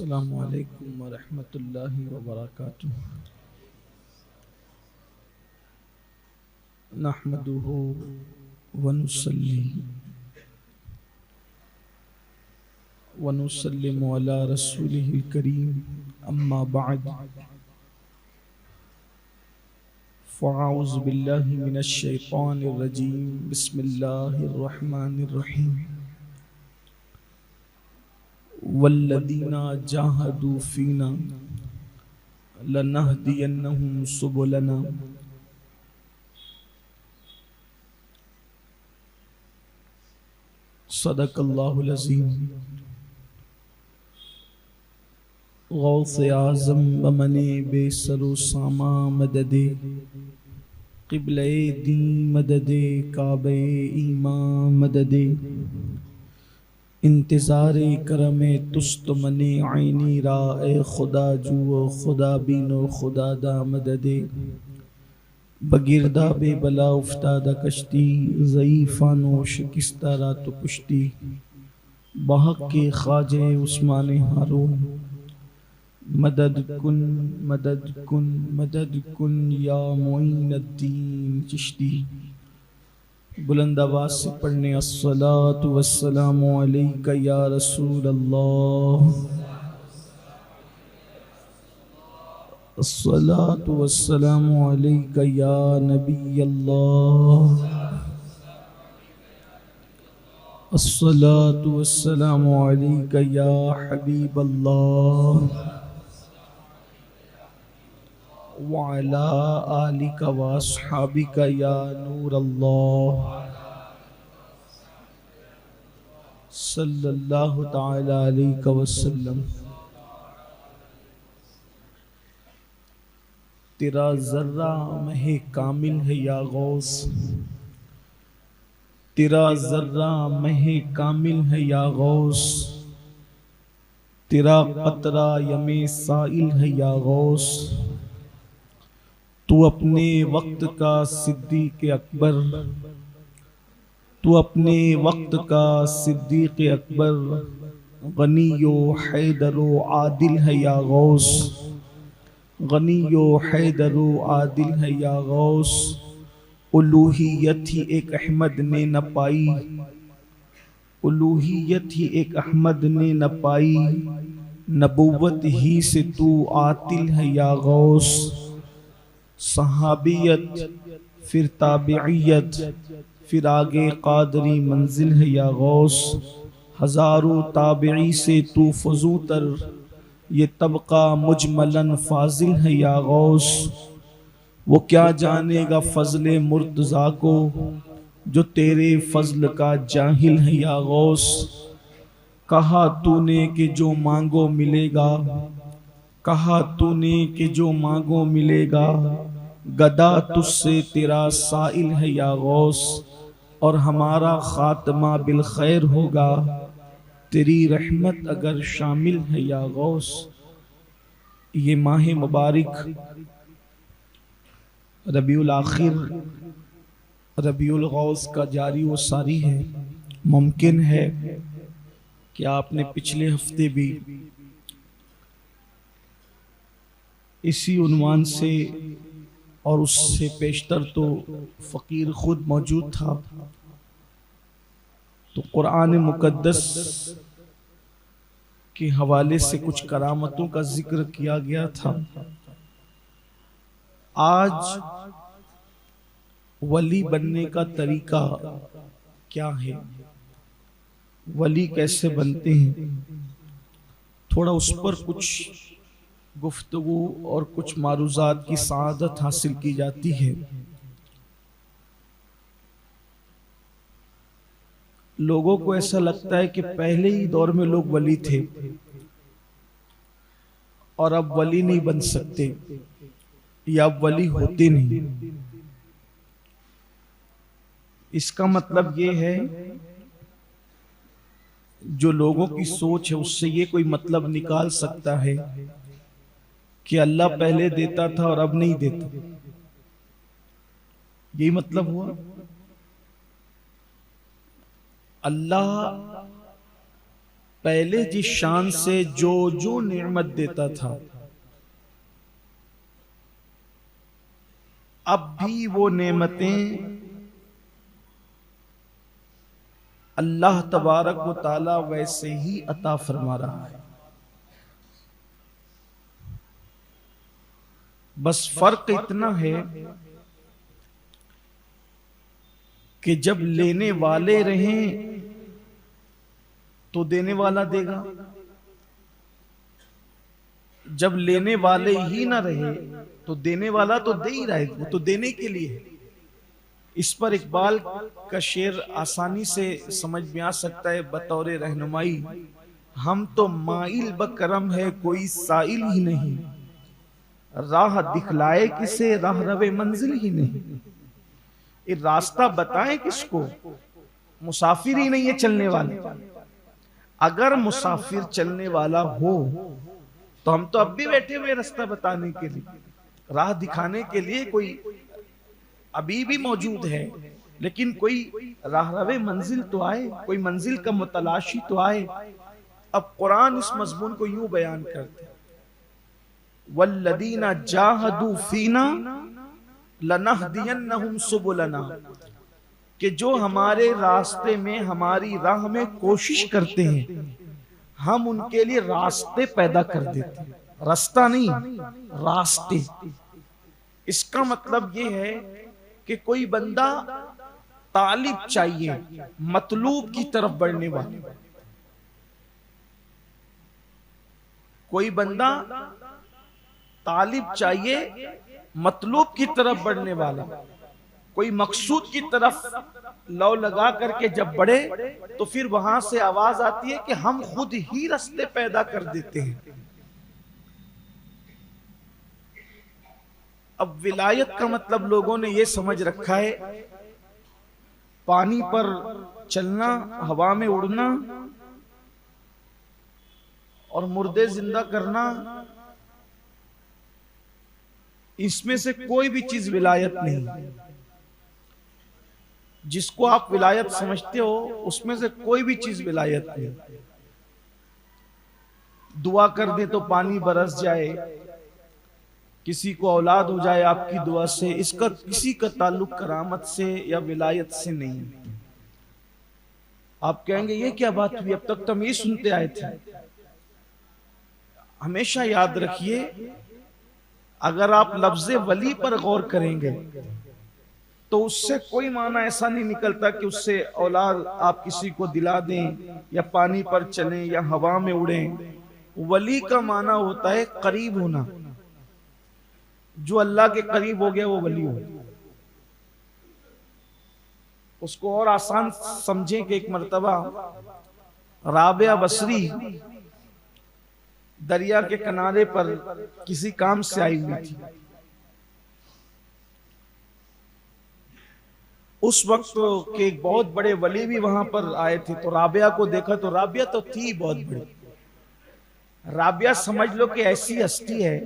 अस्सलामु अलैकुम वरहमतुल्लाहि वबरकातुह। नहमदुहु व नुसल्ली व नुसल्लिमु अला रसूलिहिल करीम, अम्मा बअद, फ़अऊज़ु बिल्लाहि मिनश शैतानिर रजीम, बिस्मिल्लाहिर रहमानिर रहीम। वल्लज़ीना जाहदू फ़ीना लनहदियन्नहुम सुबुलना। सदक़ल्लाहुल अज़ीम। गौसे आज़म बमने बेसरो सामा मददे, क़िबले दी मददे, काबे ईमा मददे। इंतज़ारे करमे तुस्त मने आईनी राए खुदा जुओ खुदा बीनो खुदा दा मददे। बगिरदा बेबला उफ्तादा कश्ती, ज़ईफ़ानो शिकस्ता रात पुश्ती। बहक के ख्वाजे उस्माने हारून, मदद कुन मदद कुन मदद कुन या मोइनुद्दीन चिश्ती। बुलंद आवाज़ से पढ़ने अस्सलातु वस्सलामु अलैका या रसूल अल्लाह, अस्सलातु वस्सलामु अलैका या नबी अल्लाह, अस्सलातु वस्सलामु अलैका या हबीब अल्लाह, व अला आलिका व अस्हाबिका या नूर अल्लाह, सल्लल्लाहु तआला अलैहि वसल्लम। तेरा जर्रा महे कामिल है या गौस, तेरा जर्रा महे कामिल है या गौस। तेरा कतरा यमे साइल है या गौस। तू अपने वक्त का सिद्दीक़ अकबर, तू अपने वक्त का सिद्दीक़ अकबर। गनियो हैदरो आदिल है या गौस, गनियो हैदरो आदिल है या गौस। उलूहियत ही एक अहमद ने न पाई, उलूहियत ही एक अहमद ने न पाई। नबुव्वत ही से तू आतिल है या गौस। सहाबियत फिर ताबियत फिर आगे कादरी मंजिल है या गौस। हजारों ताबिई से तू फजूतर, ये तबका मुजमलन फाजिल है या गौस। वो क्या जानेगा फजले मुर्तज़ा को, जो तेरे फजल का जाहिल है या गौस। कहा तूने कि जो मांगो मिलेगा, कहा तूने कि जो मांगो मिलेगा। गदा तुझसे तेरा साइल है या गौस, और हमारा खात्मा बिल खैर होगा, तेरी रहमत अगर शामिल है या गौस। ये माह मुबारक रबीउल आखिर, रबीउल गौस का जारी व सारी है। मुमकिन है कि आपने पिछले हफ्ते भी इसी उन्वान से और उससे पेशतर तो फ़कीर खुद मौजूद था, तो कुरान मुकद्दस के हवाले से कुछ करामतों का जिक्र किया गया था। आज वली बनने का तरीका क्या है, वली कैसे बनते हैं, थोड़ा उस पर कुछ गुफ्तगू और कुछ मारूज़ात की सआदत हासिल की जाती है। लोगों को ऐसा लगता है कि पहले ही दौर में लोग वली थे और अब वली नहीं बन सकते या अब वली होते नहीं। इसका मतलब ये है, जो लोगों की सोच है उससे ये कोई मतलब निकाल सकता है कि अल्लाह पहले देता था और अब नहीं देता, यही मतलब हुआ। अल्लाह पहले जिस शान से जो जो नेमत देता था, अब भी वो नेमतें अल्लाह तबारक व ताला वैसे ही अता फरमा रहा है। बस फर्क इतना है कि जब लेने वाले रहें तो देने वाला देगा, जब लेने वाले ही ना रहे तो देने वाला तो दे ही रहा है, वो तो देने के लिए है। इस पर इकबाल का शेर आसानी से समझ में आ सकता है बतौर रहनुमाई, हम तो माइल बकरम है कोई साइल ही नहीं, राह दिखलाए किसे राह रवे मंजिल ही नहीं। ये रास्ता बताए किसको, मुसाफिर ही नहीं है चलने वाला। अगर मुसाफिर चलने वाला हो तो हम तो अब भी बैठे हुए रास्ता बताने के लिए, राह दिखाने के लिए कोई अभी भी मौजूद है, लेकिन कोई राह रवे मंजिल तो आए, कोई मंजिल का मुतलाशी तो आए। अब कुरान इस मजमून को यूं बयान करते, वल्लदीना जाहदू फीना लनहदियन्नहुम सुबुलना, कि जो हमारे रास्ते में हमारी राह में कोशिश करते हैं हम उनके लिए रास्ते पैदा कर देते हैं। रास्ता नहीं, रास्ते। इसका मतलब यह है कि कोई बंदा तालिब चाहिए, मतलूब की तरफ बढ़ने वाला, कोई बंदा तालिब चाहिए मतलूब की तरफ बढ़ने वाला, कोई मकसूद की तरफ लौ लगा करके जब बढ़े तो फिर वहां से आवाज आती है कि हम खुद ही रास्ते पैदा कर देते हैं। अब विलायत का मतलब लोगों ने यह समझ रखा है पानी पर चलना, हवा में उड़ना और मुर्दे जिंदा करना, इसमें से कोई भी चीज विलायत नहीं। जिसको आप विलायत समझते हो उसमें से कोई भी चीज विलायत नहीं। दुआ कर दे तो पानी बरस जाए, किसी को औलाद हो जाए आपकी दुआ से, इसका किसी का ताल्लुक करामत से या विलायत से नहीं। आप कहेंगे ये क्या बात हुई, अब तक तो हम ये सुनते आए थे। हमेशा याद रखिए, अगर आप लफ्ज़े वली पर गौर करेंगे तो उससे कोई माना ऐसा नहीं निकलता कि उससे औलाद आप किसी को दिला दें या पानी पर चलें या हवा में उड़ें। वली का माना होता है करीब होना, जो अल्लाह के करीब हो गया वो वली हो। उसको और आसान समझें कि एक मर्तबा राबिया बसरी दरिया के किनारे पर किसी काम से आई हुई थी। उस वक्त के एक बहुत बड़े वली भी वहां पर आए थे, तो राबिया को देखा तो राबिया तो थी बहुत बड़ी। राबिया समझ लो कि ऐसी हस्ती है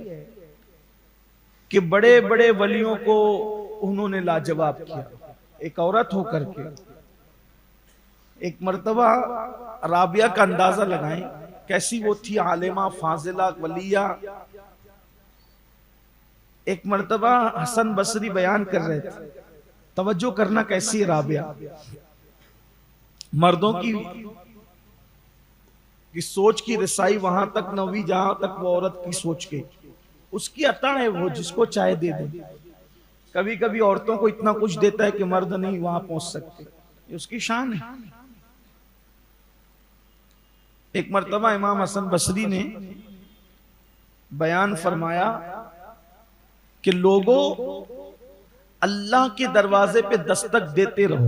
कि बड़े बड़े वलियों को उन्होंने लाजवाब किया, एक औरत होकर के। एक मर्तबा राबिया का अंदाजा लगाएं कैसी वो थी, आलिमा फाजिला वलिया। एक मर्तबा हसन बसरी बयान कर रहे थे, तवज्जो करना कैसी है राबिया। मर्दों की सोच की रसाई वहां तक न हुई जहां तक वो औरत की सोच गई। उसकी अता है, वो जिसको चाहे दे दे। कभी कभी औरतों को इतना कुछ देता है कि मर्द नहीं वहां पहुंच सकते, ये उसकी शान है। एक मर्तबा इमाम हसन बसरी ने बयान फरमाया कि लोगों अल्लाह के दरवाजे पे दस्तक देते रहो,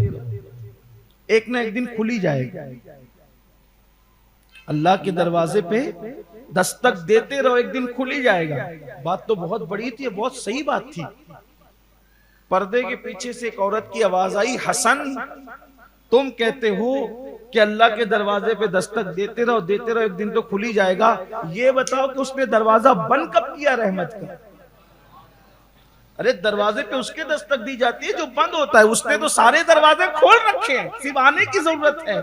एक ना एक दिन खुली जाएगी। अल्लाह के दरवाजे पे दस्तक देते रहो, एक दिन खुली जाएगा। बात तो बहुत बड़ी थी, बहुत सही बात थी। पर्दे के पीछे से एक औरत की आवाज आई, हसन तुम कहते हो कि अल्लाह के दरवाजे पे दस्तक देते रहो एक दिन तो खुली जाएगा, ये बताओ कि उसने दरवाजा बंद कब किया रहमत का? अरे दरवाजे पे उसके दस्तक दी जाती है जो बंद होता है, उसने तो सारे दरवाजे खोल रखे हैं, सिर्फ आने की जरूरत है।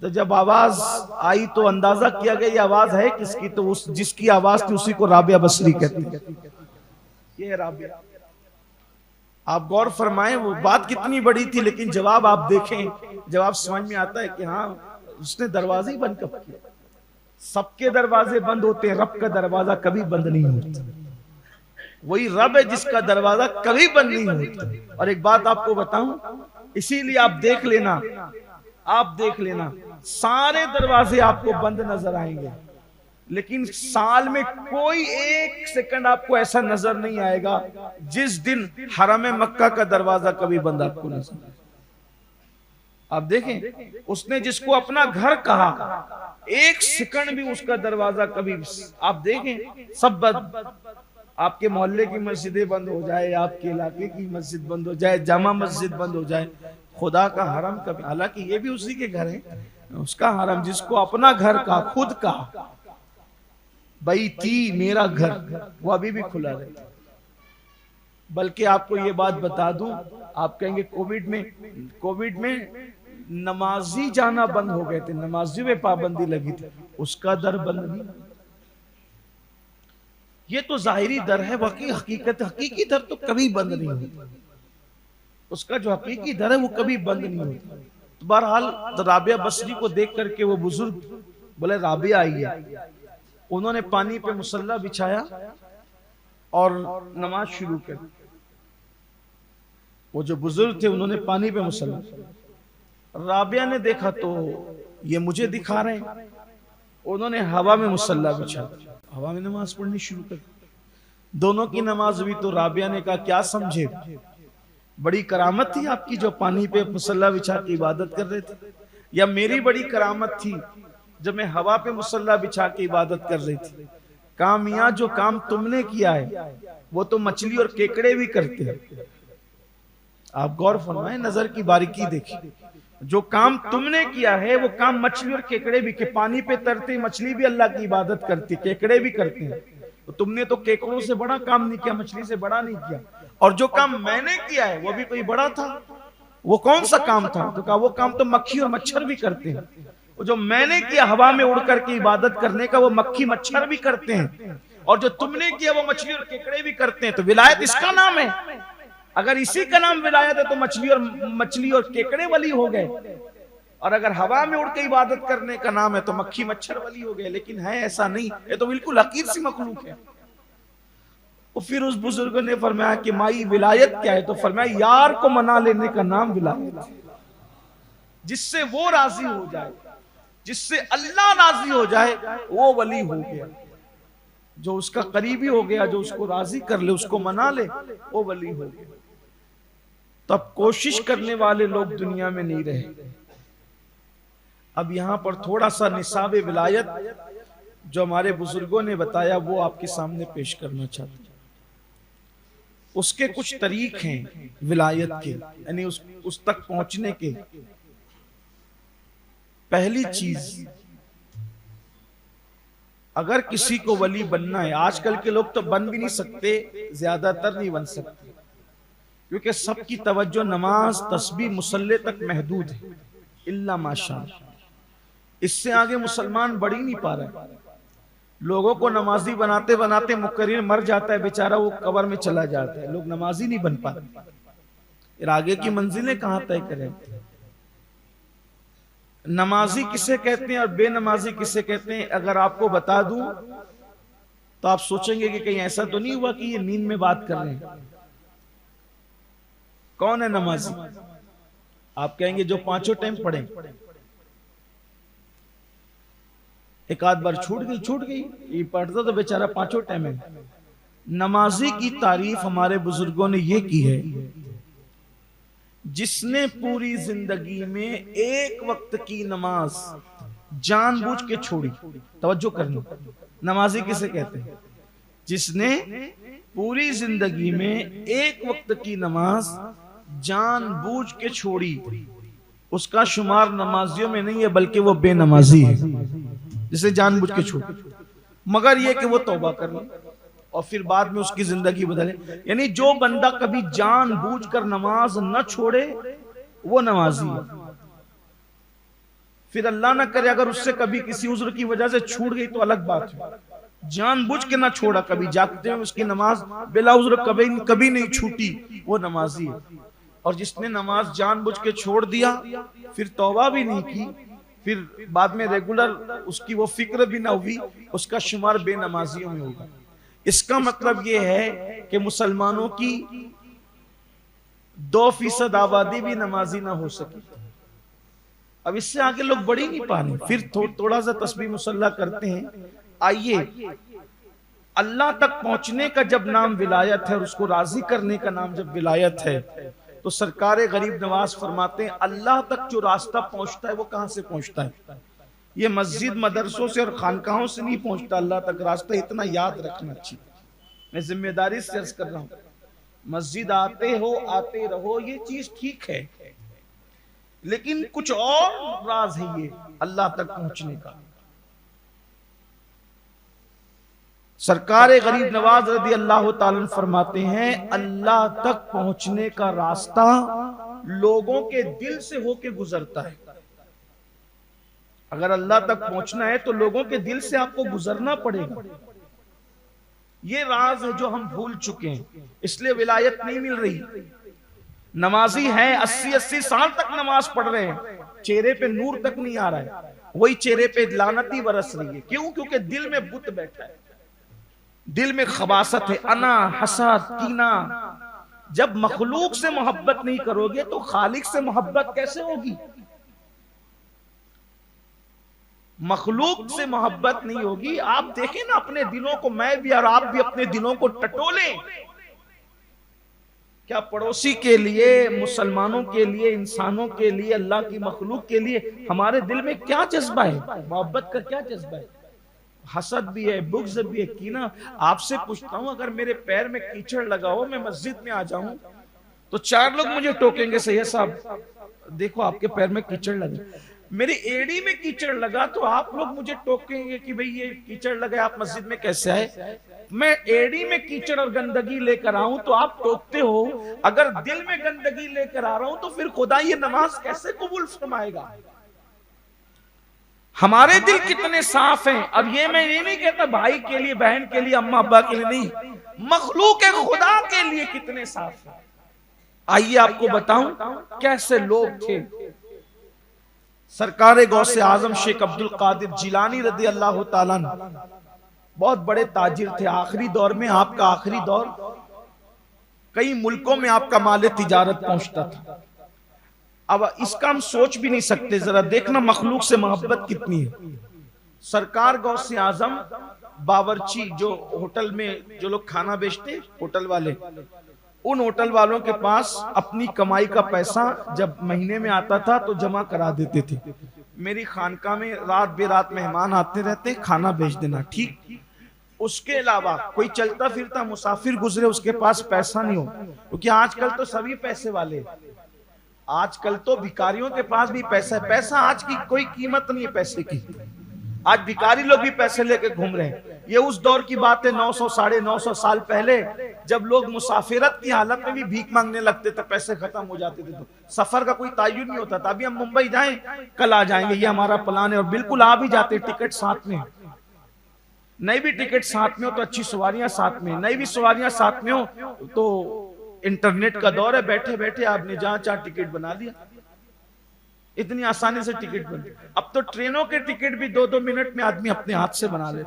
तो जब आवाज आई तो अंदाजा किया गया ये आवाज है किसकी, तो उस जिसकी आवाज थी उसी को राबिया बसरी कहती है। ये है राबिया। आप गौर फरमाएं वो बात कितनी बड़ी थी, लेकिन जवाब आप देखें, जवाब समझ में आता है कि हाँ उसने दरवाजे ही बंद कब किया। सबके दरवाजे बंद होते हैं, रब का दरवाजा कभी बंद नहीं होता। वही रब है जिसका दरवाजा कभी बंद नहीं होता। और एक बात आपको बताऊं, इसीलिए आप देख लेना, सारे दरवाजे आपको बंद नजर आएंगे, लेकिन साल में कोई एक सेकंड आपको ऐसा नजर नहीं आएगा जिस दिन हरम मक्का का दरवाजा कभी बंद आपको नजर आए। आप देखें, उसने जिसको अपना घर कहा, एक सेकंड भी उसका दरवाजा कभी, आप देखें सब बंद। आपके मोहल्ले की मस्जिदें बंद हो जाए, आपके इलाके की मस्जिद बंद हो जाए, जामा मस्जिद बंद हो जाए, खुदा का हरम कभी, हालांकि ये भी उसी के घर है, उसका हरम जिसको अपना घर का, खुद का बैती मेरा घर, वो अभी भी खुला रहता। बल्कि आपको ये बात बता दूं, आप कहेंगे कोविड में नमाजी जाना बंद हो गए थे, नमाजी में पाबंदी लगी थी, उसका दर बंद नहीं। ये तो जाहिरी दर है, बाकी हकीकी दर तो कभी बंद नहीं होता। उसका जो हकीकी दर है वो कभी बंद नहीं होता। तो बहरहाल तो राबिया बसरी को देख करके वो बुजुर्ग बोले राबिया आई है। उन्होंने पानी पे मुसल्ला बिछाया और नमाज शुरू कर। वो जो बुजुर्ग थे उन्होंने पानी पे मुसल्ला, राबिया ने देखा तो ये मुझे दिखा रहे हैं, उन्होंने हवा में मुसल्ला बिछा, हवा में नमाज पढ़नी शुरू कर। दोनों की नमाज हुई तो राबिया ने कहा क्या समझे, बड़ी करामत थी आपकी जो पानी पे मुसल्ला बिछा के इबादत कर रहे थे, या मेरी बड़ी करामत थी जब मैं हवा पे मुसल्ला बिछा के इबादत कर रही थी। काम मियां जो काम तुमने किया है वो तो मछली और केकड़े भी करते हैं। आप गौर फरमाएं, नजर की बारीकी देखिए, जो काम तुमने किया है वो काम मछली और केकड़े भी के, पानी पे तरते मछली भी अल्लाह की इबादत करती, केकड़े भी करते हैं। तो तुमने तो केकड़ों से बड़ा काम नहीं किया, मछली से बड़ा नहीं किया। और जो काम मैंने किया है वो भी कोई बड़ा था। वो कौन सा काम था, तो कहा वो काम तो मक्खी और मच्छर भी करते हैं। वो जो मैंने किया हवा में उड़ करके इबादत करने का, वो मक्खी मच्छर भी करते हैं, और जो तुमने किया वो मछली और केकड़े भी करते हैं। तो विलायत इसका नाम है। अगर इसी का नाम विलायत है तो मछली और केकड़े वली हो गए, और अगर हवा में उड़ के इबादत करने का नाम है तो मक्खी मच्छर वली हो गए। लेकिन है ऐसा नहीं, ये तो बिल्कुल हकीर सी मखलूक है। तो फिर उस बुजुर्ग ने फरमाया कि माई विलायत क्या है, तो फरमाया यार को मना लेने का नाम विलायत है। जिससे वो राजी हो जाए, जिससे अल्लाह राजी हो जाए, वो वली हो गया। जो उसका करीबी हो गया, जो उसको राजी कर ले, उसको मना ले, वो वली हो गया। तब कोशिश करने वाले लोग दुनिया में नहीं रहे। अब यहां पर थोड़ा सा निसाब विलायत जो हमारे बुजुर्गों ने बताया वो आपके सामने पेश करना चाहते हैं। उसके कुछ तरीक हैं विलायत के, यानी उस तक पहुंचने के। पहली चीज, अगर किसी को वली बनना है, आजकल के लोग तो बन भी नहीं सकते, ज्यादातर नहीं बन सकते, क्योंकि सबकी तवज्जो नमाज तस्बीह मुसल्ले तक महदूद है, इल्ला माशाअल्लाह। इससे आगे मुसलमान बढ़ ही नहीं पा रहा। लोगों को नमाजी बनाते बनाते मुकर्रिर मर जाता है बेचारा, वो कब्र में चला जाता है, लोग नमाजी नहीं बन पाते। फिर आगे की मंजिलें कहां तय करें। नमाजी किसे कहते हैं और बेनमाजी किसे कहते हैं, अगर आपको बता दूं तो आप सोचेंगे कि कहीं ऐसा तो नहीं हुआ कि ये नींद में बात कर रहे हैं। कौन है नमाजी? आप कहेंगे जो पांचों टाइम पढ़े। एक आध बार छूट गई, ये पढ़ता तो बेचारा पांचों टाइम है। नमाजी की तारीफ हमारे बुजुर्गों ने ये की है, जिसने पूरी जिंदगी में एक वक्त की नमाज जानबूझ के छोड़ी। तवज्जो करना, नमाजी किसे कहते हैं? जिसने पूरी जिंदगी में एक वक्त की नमाज जानबूझ के छोड़ी, उसका शुमार नमाजियों में नहीं है, बल्कि वो बेनमाजी है जिसे जानबूझ के छोड़ी। मगर ये कि वो तौबा कर ले और फिर बाद में उसकी जिंदगी बदले। यानी जो बंदा कभी जानबूझकर नमाज न छोड़े वो नमाजी है। फिर अल्लाह ना करे अगर उससे कभी किसी उज्र की वजह से छूट गई तो अलग बात है, जानबूझ के ना छोड़ा, कभी जागते हैं उसकी नमाज बिला उज्र कभी कभी नहीं छूटी, वो नमाजी है। और जिसने नमाज जानबूझ के छोड़ दिया, फिर तौबा भी नहीं की, फिर बाद में रेगुलर उसकी वो फिक्र भी ना हुई, उसका शुमार बेनमाजियों में होगा। इसका मतलब ये है कि मुसलमानों की 2% आबादी भी नमाजी ना हो सकी। अब इससे आगे लोग बढ़ ही नहीं पा रहे, फिर थोड़ा सा तस्बीह मुसल्ला करते हैं। आइए, अल्लाह तक पहुंचने का जब नाम विलायत है और उसको राजी करने का नाम जब विलायत है, तो सरकार गरीब नवाज फरमाते हैं अल्लाह तक जो रास्ता पहुंचता है वो कहां से पहुंचता है? ये मस्जिद मदरसों से और खानकाहों से नहीं पहुंचता अल्लाह तक रास्ता, इतना याद रखना चाहिए। मैं जिम्मेदारी से अर्ज कर रहा हूं, मस्जिद आते हो आते रहो ये चीज ठीक है, लेकिन कुछ और राज है ये अल्लाह तक पहुंचने का। सरकार गरीब नवाज रदी अल्लाह ताला फरमाते हैं अल्लाह तक पहुंचने का रास्ता लोगों के दिल से होके गुजरता है। अगर अल्लाह तक पहुंचना है तो लोगों के दिल से आपको गुजरना पड़ेगा। ये राज है जो हम भूल चुके हैं, इसलिए विलायत नहीं मिल रही। नमाजी हैं 80-80 साल तक नमाज पढ़ रहे हैं, चेहरे पे नूर तक नहीं आ रहा है, वही चेहरे पे लानती बरस रही है। क्यों? क्योंकि दिल में बुत बैठा है, दिल में खबासत है, अना, हसद, कीना। जब मखलूक से मोहब्बत नहीं करोगे तो खालिक से मोहब्बत कैसे होगी? मखलूक से मोहब्बत नहीं होगी। आप देखें ना अपने दिलों को, मैं भी और आप भी अपने दिलों को टटोलें। क्या पड़ोसी के लिए, मुसलमानों के लिए, इंसानों के लिए, अल्लाह की मखलूक के लिए हमारे दिल में क्या जज्बा है? मोहब्बत का क्या जज्बा है? हसद भी है, बुग़्ज़ भी है, कीना। आपसे पूछता हूं, अगर मेरे पैर में कीचड़ लगा हो, मैं मस्जिद में आ जाऊं तो 4 लोग मुझे टोकेंगे, सैयद साहब देखो आपके पैर में कीचड़ लगा। मेरी एड़ी में कीचड़ लगा तो आप लोग मुझे टोकेंगे कि भाई ये कीचड़ लगा, आप मस्जिद में कैसे आए? मैं एड़ी में कीचड़ और गंदगी लेकर आऊं तो आप टोकते हो, अगर दिल में गंदगी लेकर आ रहा हूं तो फिर खुदा ये नमाज कैसे कबूल फरमाएगा? हमारे दिल कितने साफ हैं। अब ये मैं ये नहीं कहता भाई के लिए, बहन के लिए, अम्मा अब्बा के लिए नहीं, मखलूक खुदा के लिए कितने साफ हैं। आइए आपको बताऊं कैसे लोग थे। सरकार गौसे आजम शेख अब्दुल कादिर जिलानी रदी अल्लाह ताला बहुत बड़े ताजिर थे। आखिरी दौर में, आपका आखिरी दौर, कई मुल्कों में आपका माल तिजारत पहुंचता था। अब इसका हम सोच भी नहीं सकते। जरा देखना मखलूक से मोहब्बत कितनी है। सरकार गौसे आजम बावर्ची, जो होटल में जो लोग खाना बेचते, होटल वाले, उन होटल वालों के पास अपनी कमाई का पैसा जब महीने में आता था तो जमा करा देते थे। मेरी खानका में रात बेरात मेहमान आते रहते, खाना बेच देना, ठीक। उसके अलावा कोई चलता फिरता मुसाफिर गुजरे, उसके पास पैसा नहीं हो, क्योंकि आजकल तो सभी पैसे वाले, आजकल तो भिखारियों के पास भी पैसा है। पैसा आज की कोई कीमत नहीं है पैसे की। आज भिखारी लोग भी पैसे लेके घूम रहे हैं। ये उस दौर की बात है, 900 साढ़े 900 साल पहले, जब लोग मुसाफिरत की हालत में भी भीख मांगने लगते थे, पैसे खत्म हो जाते थे, तो सफर का कोई तायुन नहीं होता था। अभी हम मुंबई जाएं, कल आ जाएंगे, ये हमारा प्लान है, और बिल्कुल आ भी जाते, टिकट साथ में। नहीं भी टिकट साथ में हो तो अच्छी सवारियां साथ में, नहीं भी सवारियां साथ में हो तो इंटरनेट का दौर है, बैठे बैठे आपने जहां चाह टिकट बना लिया, इतनी आसानी से टिकट बन। अब तो ट्रेनों के टिकट भी 2-2 मिनट में आदमी अपने हाथ से बना ले।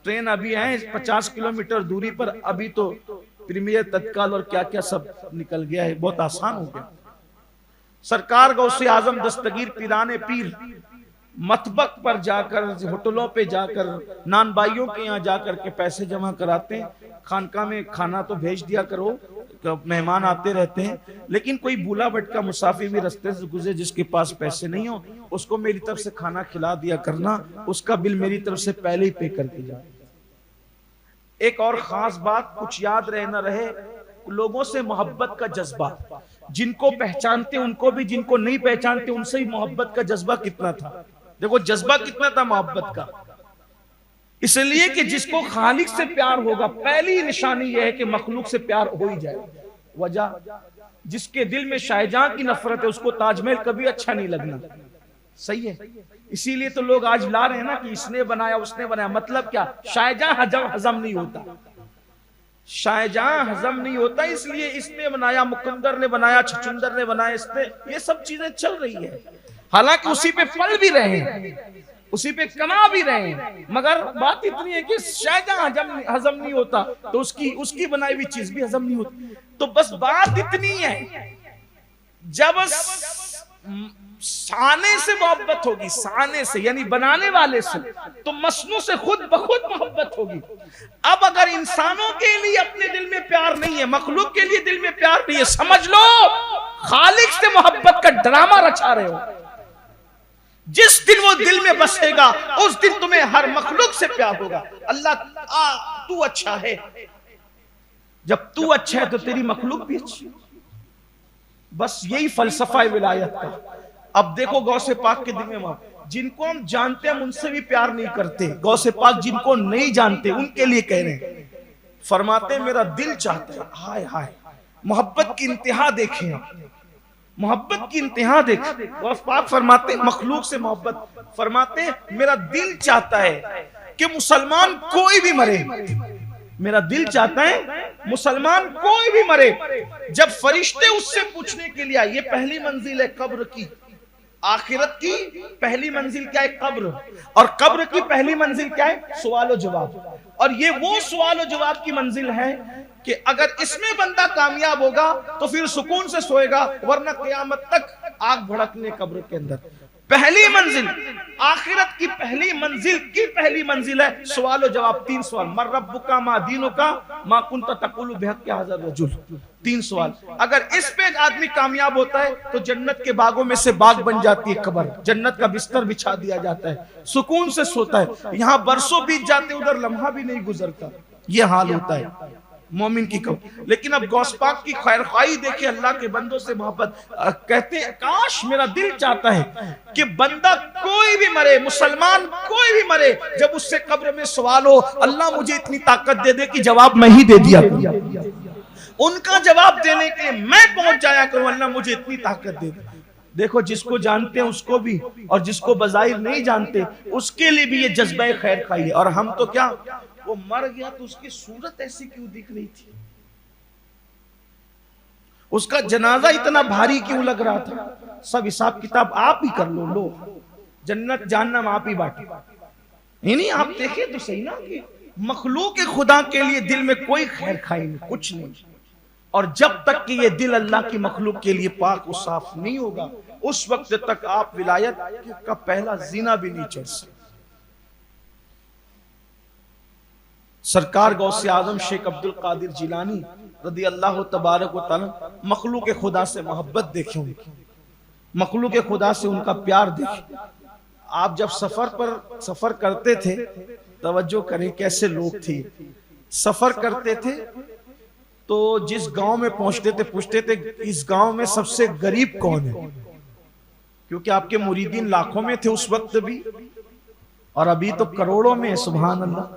ट्रेन अभी है 50 किलोमीटर दूरी पर, अभी तो प्रीमियर, तत्काल और क्या क्या सब निकल गया है, बहुत आसान हो गया। सरकार गौसे आजम दस्तगीर पीराने पीर मतबक पर जाकर, होटलों पे जाकर, नान भाइयों के यहाँ जाकर के पैसे जमा कराते हैं। खानका में खाना तो भेज दिया करो, मेहमान आते रहते हैं, लेकिन कोई भूला भटका मुसाफिर भी रास्ते से गुजरे जिसके पास पैसे नहीं हो, उसको मेरी तरफ से खाना खिला दिया करना, उसका बिल मेरी तरफ से पहले ही पे करके जाए। एक और खास बात, कुछ याद रहे न रहे, लोगों से मोहब्बत का जज्बा, जिनको पहचानते उनको भी, जिनको नहीं पहचानते उनसे भी मोहब्बत का जज्बा कितना था। देखो जज्बा कितना था मोहब्बत का, इसलिए कि जिसको खालिक से प्यार होगा, पहली निशानी यह है कि मखलूक से प्यार हो ही जाए। वजह, जिसके दिल में शाहजहां की नफरत है उसको ताजमहल कभी अच्छा नहीं लगना। सही है। इसीलिए तो लोग आज ला रहे हैं ना कि इसने बनाया उसने बनाया। मतलब क्या? शाहजहां हजम नहीं होता, शाहजहां हजम नहीं होता, इसलिए इसने बनाया, मुकंदर ने बनाया, छछुंदर ने बनाया, इसने, ये सब चीजें चल रही है। हालांकि उसी पे पल भी रहे हैं, उसी पे कमा भी रहे हैं, मगर बात इतनी है कि शाहजहां हजम नहीं होता तो उसकी बनाई हुई चीज भी हजम नहीं होती। तो बस बात इतनी है, जब साने से मोहब्बत होगी, साने से यानी बनाने वाले से, तो मसनू से खुद ब खुद मोहब्बत होगी। अब अगर इंसानों के लिए अपने दिल में प्यार नहीं है, मखलूक के लिए दिल में प्यार नहीं है, समझ लो खालिक से मोहब्बत का ड्रामा रचा रहे हो। जिस दिन वो दिल में बसेगा उस दिन तुम्हें हर मखलूक से प्यार होगा। अल्लाह तू अच्छा है, जब तू अच्छा है तो तेरी मखलूक भी अच्छी। बस यही फलसफा है विलायत का। अब देखो गौसे पाक के दिल में, जिनको हम जानते हैं उनसे भी प्यार नहीं करते, गौसे पाक जिनको नहीं जानते उनके लिए कह रहे हैं। फरमाते मेरा दिल चाहता है, हाय हाय, मोहब्बत की इंतहा देखें, मोहब्बत की इंतहा देखें। गौस पाक फरमाते मखलूक से मोहब्बत, फरमाते मेरा दिल चाहता है कि मुसलमान कोई भी मरे, मेरा दिल चाहता है मुसलमान कोई भी मरे। जब फरिश्ते उससे पूछने के लिए आए, ये पहली मंजिल है कब्र की, आखिरत की पहली मंजिल क्या है? कब्र। और कब्र की पहली मंजिल क्या है? सवाल जवाब। और ये वो सवाल जवाब की मंजिल है कि अगर इसमें बंदा कामयाब होगा तो फिर सुकून से सोएगा, वरना क़यामत तक आग भड़कने कब्र के अंदर। पहली मंजिल, आखिरत की पहली मंजिल की पहली मंजिल है सवाल जवाब। 3 सवाल, मर रब्बुका मा दीनुका मा कुंता तकुलु बिहक़्क़ि हाज़ा रजुल। 3 सवाल। अगर इस पे आदमी कामयाब होता है तो जन्नत के बागों में से बाग बन जाती है कब्र, जन्नत का बिस्तर बिछा दिया जाता है, सुकून से सोता है। यहां बरसों बीत जाते, उधर लम्हा भी नहीं गुजरता। ये हाल होता है मोमिन की कब्र। लेकिन अब गौस पाक की खैरखाई देखिए, अल्लाह के बंदों से मोहब्बत। कहते हैं काश मेरा दिल चाहता है कि बंदा कोई भी मरे, मुसलमान कोई भी मरे, जब उससे कब्र में सवाल हो, अल्लाह मुझे इतनी ताकत दे दे कि जवाब मैं ही दे दिया करूं, उनका जवाब देने के लिए मैं पहुंच जाया करूं, अल्लाह मुझे इतनी ताकत दे दे। देखो जिसको जानते हैं उसको भी, और जिसको बज़ाहिर नहीं जानते उसके लिए भी ये जज्बा खैर खाई है। और हम तो क्या, वो मर गया तो उसकी सूरत ऐसी क्यों दिख रही थी, उसका जनाजा इतना भारी क्यों लग रहा था? सब हिसाब किताब आप ही कर लो जन्नत जहन्नम आप ही बांटे। नहीं आप देखें तो सही ना कि मखलूक खुदा के लिए दिल में कोई खैर खाई नहीं, कुछ नहीं। और जब तक कि ये दिल अल्लाह की मखलूक के लिए पाक और साफ नहीं होगा, उस वक्त तक आप विलायत का पहला जीना भी नहीं चढ़ सकते। सरकार गौसे आजम शेख अब्दुल कादिर जिलानी रदी अल्लाह तबारक व तआला, मखलूक खुदा से मोहब्बत देखें, उनकी मखलूक खुदा से उनका प्यार देखें। आप जब सफर करते थे, तवज्जो करें कैसे लोग थे, सफर करते थे तो जिस गांव में पहुंचते थे पूछते थे इस गांव में सबसे गरीब कौन है, क्योंकि आपके मुरीदीन लाखों में थे उस वक्त भी, और अभी तो करोड़ों में है। सुभान अल्लाह,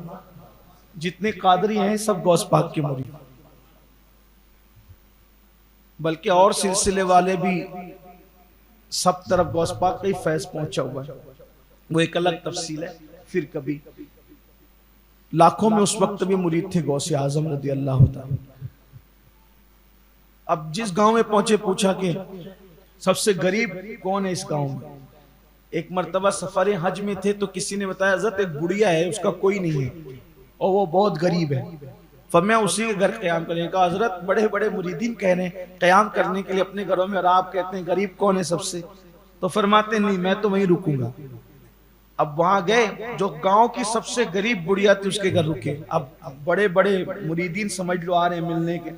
जितने कादरी हैं सब गौस पाक के मुरीद, बल्कि और सिलसिले वाले भी, सब तरफ गौस पाक का ही फैज पहुंचा हुआ है। वो एक अलग तफसील है, फिर कभी। लाखों में उस वक्त भी मुरीद थे गौसे आजम रदी अल्लाह ताला। अब जिस गांव में पहुंचे पूछा कि सबसे गरीब कौन है इस गांव में। एक मर्तबा सफर हज में थे तो किसी ने बताया हज़रत एक बुढ़िया है, उसका कोई नहीं है और वो बहुत गरीब है, फरमाया उसी के घर क़याम करने का। हजरत बड़े बड़े मुरीदीन कह रहे हैं क़याम करने के लिए अपने घरों में, और आप कहते हैं गरीब कौन है सबसे, तो फरमाते नहीं मैं तो वहीं रुकूंगा। अब वहां गए, जो गांव की सबसे गरीब बुढ़िया थी उसके घर रुके। अब बड़े बड़े मुरीदीन समझ लो आ रहे हैं मिलने के।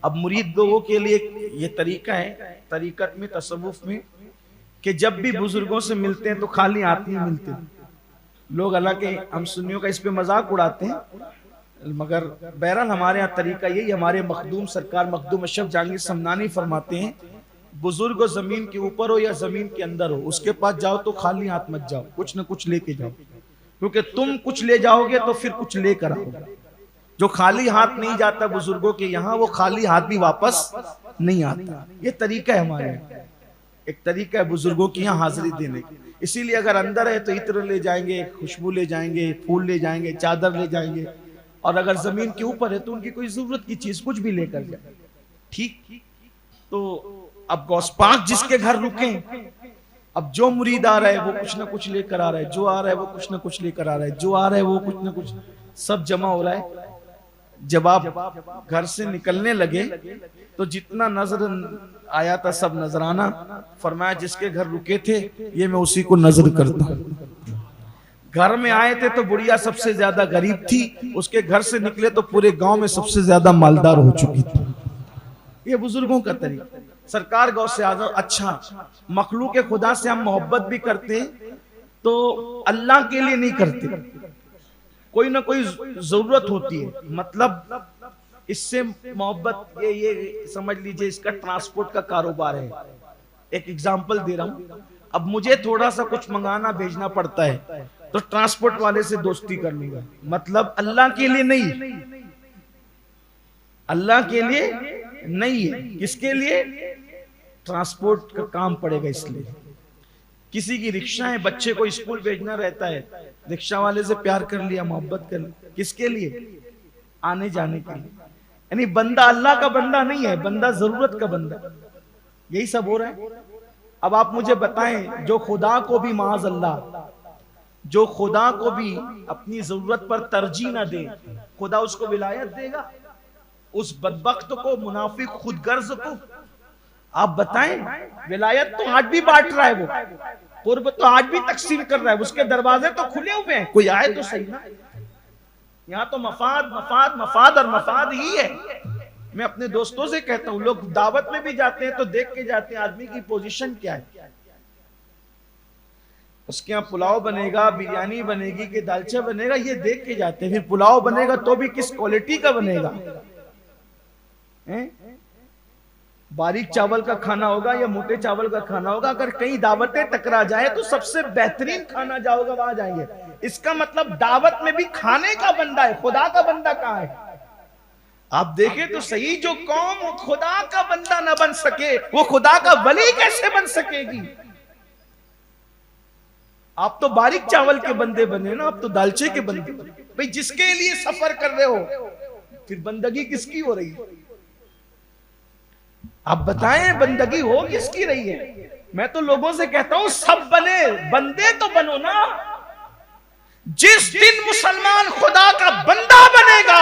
अब मुरीद लोगों के लिए ये तरीका है तरीकत में, तसव्वुफ में, कि जब भी बुजुर्गों से मिलते हैं तो खाली हाथ नहीं मिलते लोग। हालांकि हम सुन्नियों का इस पे मजाक उड़ाते हैं, मगर बहरहाल हमारे यहाँ तरीका यही। हमारे मखदूम सरकार मखदूम अशरफ जहांगीर समनानी फरमाते हैं, बुजुर्ग जमीन के ऊपर हो या जमीन के अंदर हो, उसके पास जाओ तो खाली हाथ मत जाओ, कुछ न कुछ लेके जाओ, क्योंकि तुम कुछ ले जाओगे तो फिर कुछ लेकर आओगे। जो खाली हाथ नहीं जाता बुजुर्गों के यहाँ, वो खाली हाथ भी वापस नहीं आता। ये तरीका है हमारे यहाँ, एक तरीका है बुजुर्गों की यहाँ हाजिरी देने की। इसीलिए अगर अंदर है तो इत्र ले जाएंगे, खुशबू ले जाएंगे, फूल ले जाएंगे, चादर ले जाएंगे, और अगर जमीन के ऊपर है तो उनकी कोई जरूरत की चीज कुछ भी लेकर जाए। ठीक, तो अब गौस पाक जिसके घर रुके, अब जो मुरीद आ रहा है वो कुछ ना कुछ लेकर आ रहा है, जो आ रहा है वो कुछ ना कुछ लेकर आ रहा है, जो आ रहा है वो कुछ ना कुछ, सब जमा हो रहा है। जब आप घर से निकलने लगे तो जितना नजर आया था सब नजराना, फरमाया जिसके घर रुके थे ये मैं उसी को नजर करता हूं। घर में आए थे तो बुढ़िया सबसे ज्यादा गरीब थी, उसके घर से निकले तो पूरे गांव में सबसे ज्यादा मालदार हो चुकी थी। ये बुजुर्गों का तरीका। सरकार गौ से आज़म, अच्छा मखलूक के खुदा से हम मोहब्बत भी करते तो अल्लाह के लिए नहीं करते, कोई ना कोई जरूरत होती है, मतलब इससे मोहब्बत ये समझ लीजिए इसका ट्रांसपोर्ट का कारोबार है। एक एग्जांपल दे रहा हूं, अब मुझे थोड़ा सा कुछ मंगाना भेजना पड़ता है तो ट्रांसपोर्ट वाले से दोस्ती कर लूंगा, मतलब अल्लाह के लिए नहीं, अल्लाह के लिए नहीं है, किसके लिए? ट्रांसपोर्ट का काम पड़ेगा इसलिए। किसी की रिक्शा है, बच्चे को स्कूल भेजना रहता है, रिक्शा वाले से प्यार कर लिया, मोहब्बत कर लिया, किसके लिए? आने जाने के लिए। यानी बंदा अल्लाह का बंदा नहीं है, बंदा जरूरत का बंदा। यही सब हो रहा है। अब आप मुझे बताएं, जो खुदा को भी माज अल्लाह, जो खुदा को भी अपनी जरूरत पर तरजीह ना दे, खुदा उसको विलायत देगा? उस बदबख्त को, मुनाफिक खुदगर्ज को आप बताएं, विलायत तो आज भी बांट रहा है, वो कुर्ब तो आज भी तकसीम कर रहा है, उसके दरवाजे तो खुले हुए हैं, कोई आए तो सही ना। यहाँ तो मफाद मफाद मफाद और मफाद ही है। मैं अपने दोस्तों से कहता हूँ, लोग दावत में भी जाते हैं तो देख के जाते हैं आदमी की पोजीशन क्या है, उसके यहाँ पुलाव बनेगा, बिरयानी बनेगी कि दालचा बनेगा, ये देख के जाते हैं। फिर पुलाव बनेगा तो भी किस क्वालिटी का बनेगा, बारीक चावल का खाना होगा या मोटे चावल का खाना होगा। अगर कहीं दावतें टकरा जाए तो सबसे बेहतरीन खाना जाओगा वहां जाएंगे। इसका मतलब दावत में भी खाने का बंदा है, खुदा का बंदा कहाँ है? आप देखें तो सही, जो कौम खुदा का बंदा न बन सके वो खुदा का वली कैसे बन सकेगी? आप तो बारीक चावल के बंदे बने ना, आप तो दालचे के बंदे बने। भाई जिसके लिए सफर कर रहे हो फिर बंदगी किसकी हो रही है? आप बताएं बंदगी हो किसकी रही है? मैं तो लोगों से कहता हूं सब बने, बंदे तो बनो ना। जिस दिन मुसलमान खुदा का बंदा बनेगा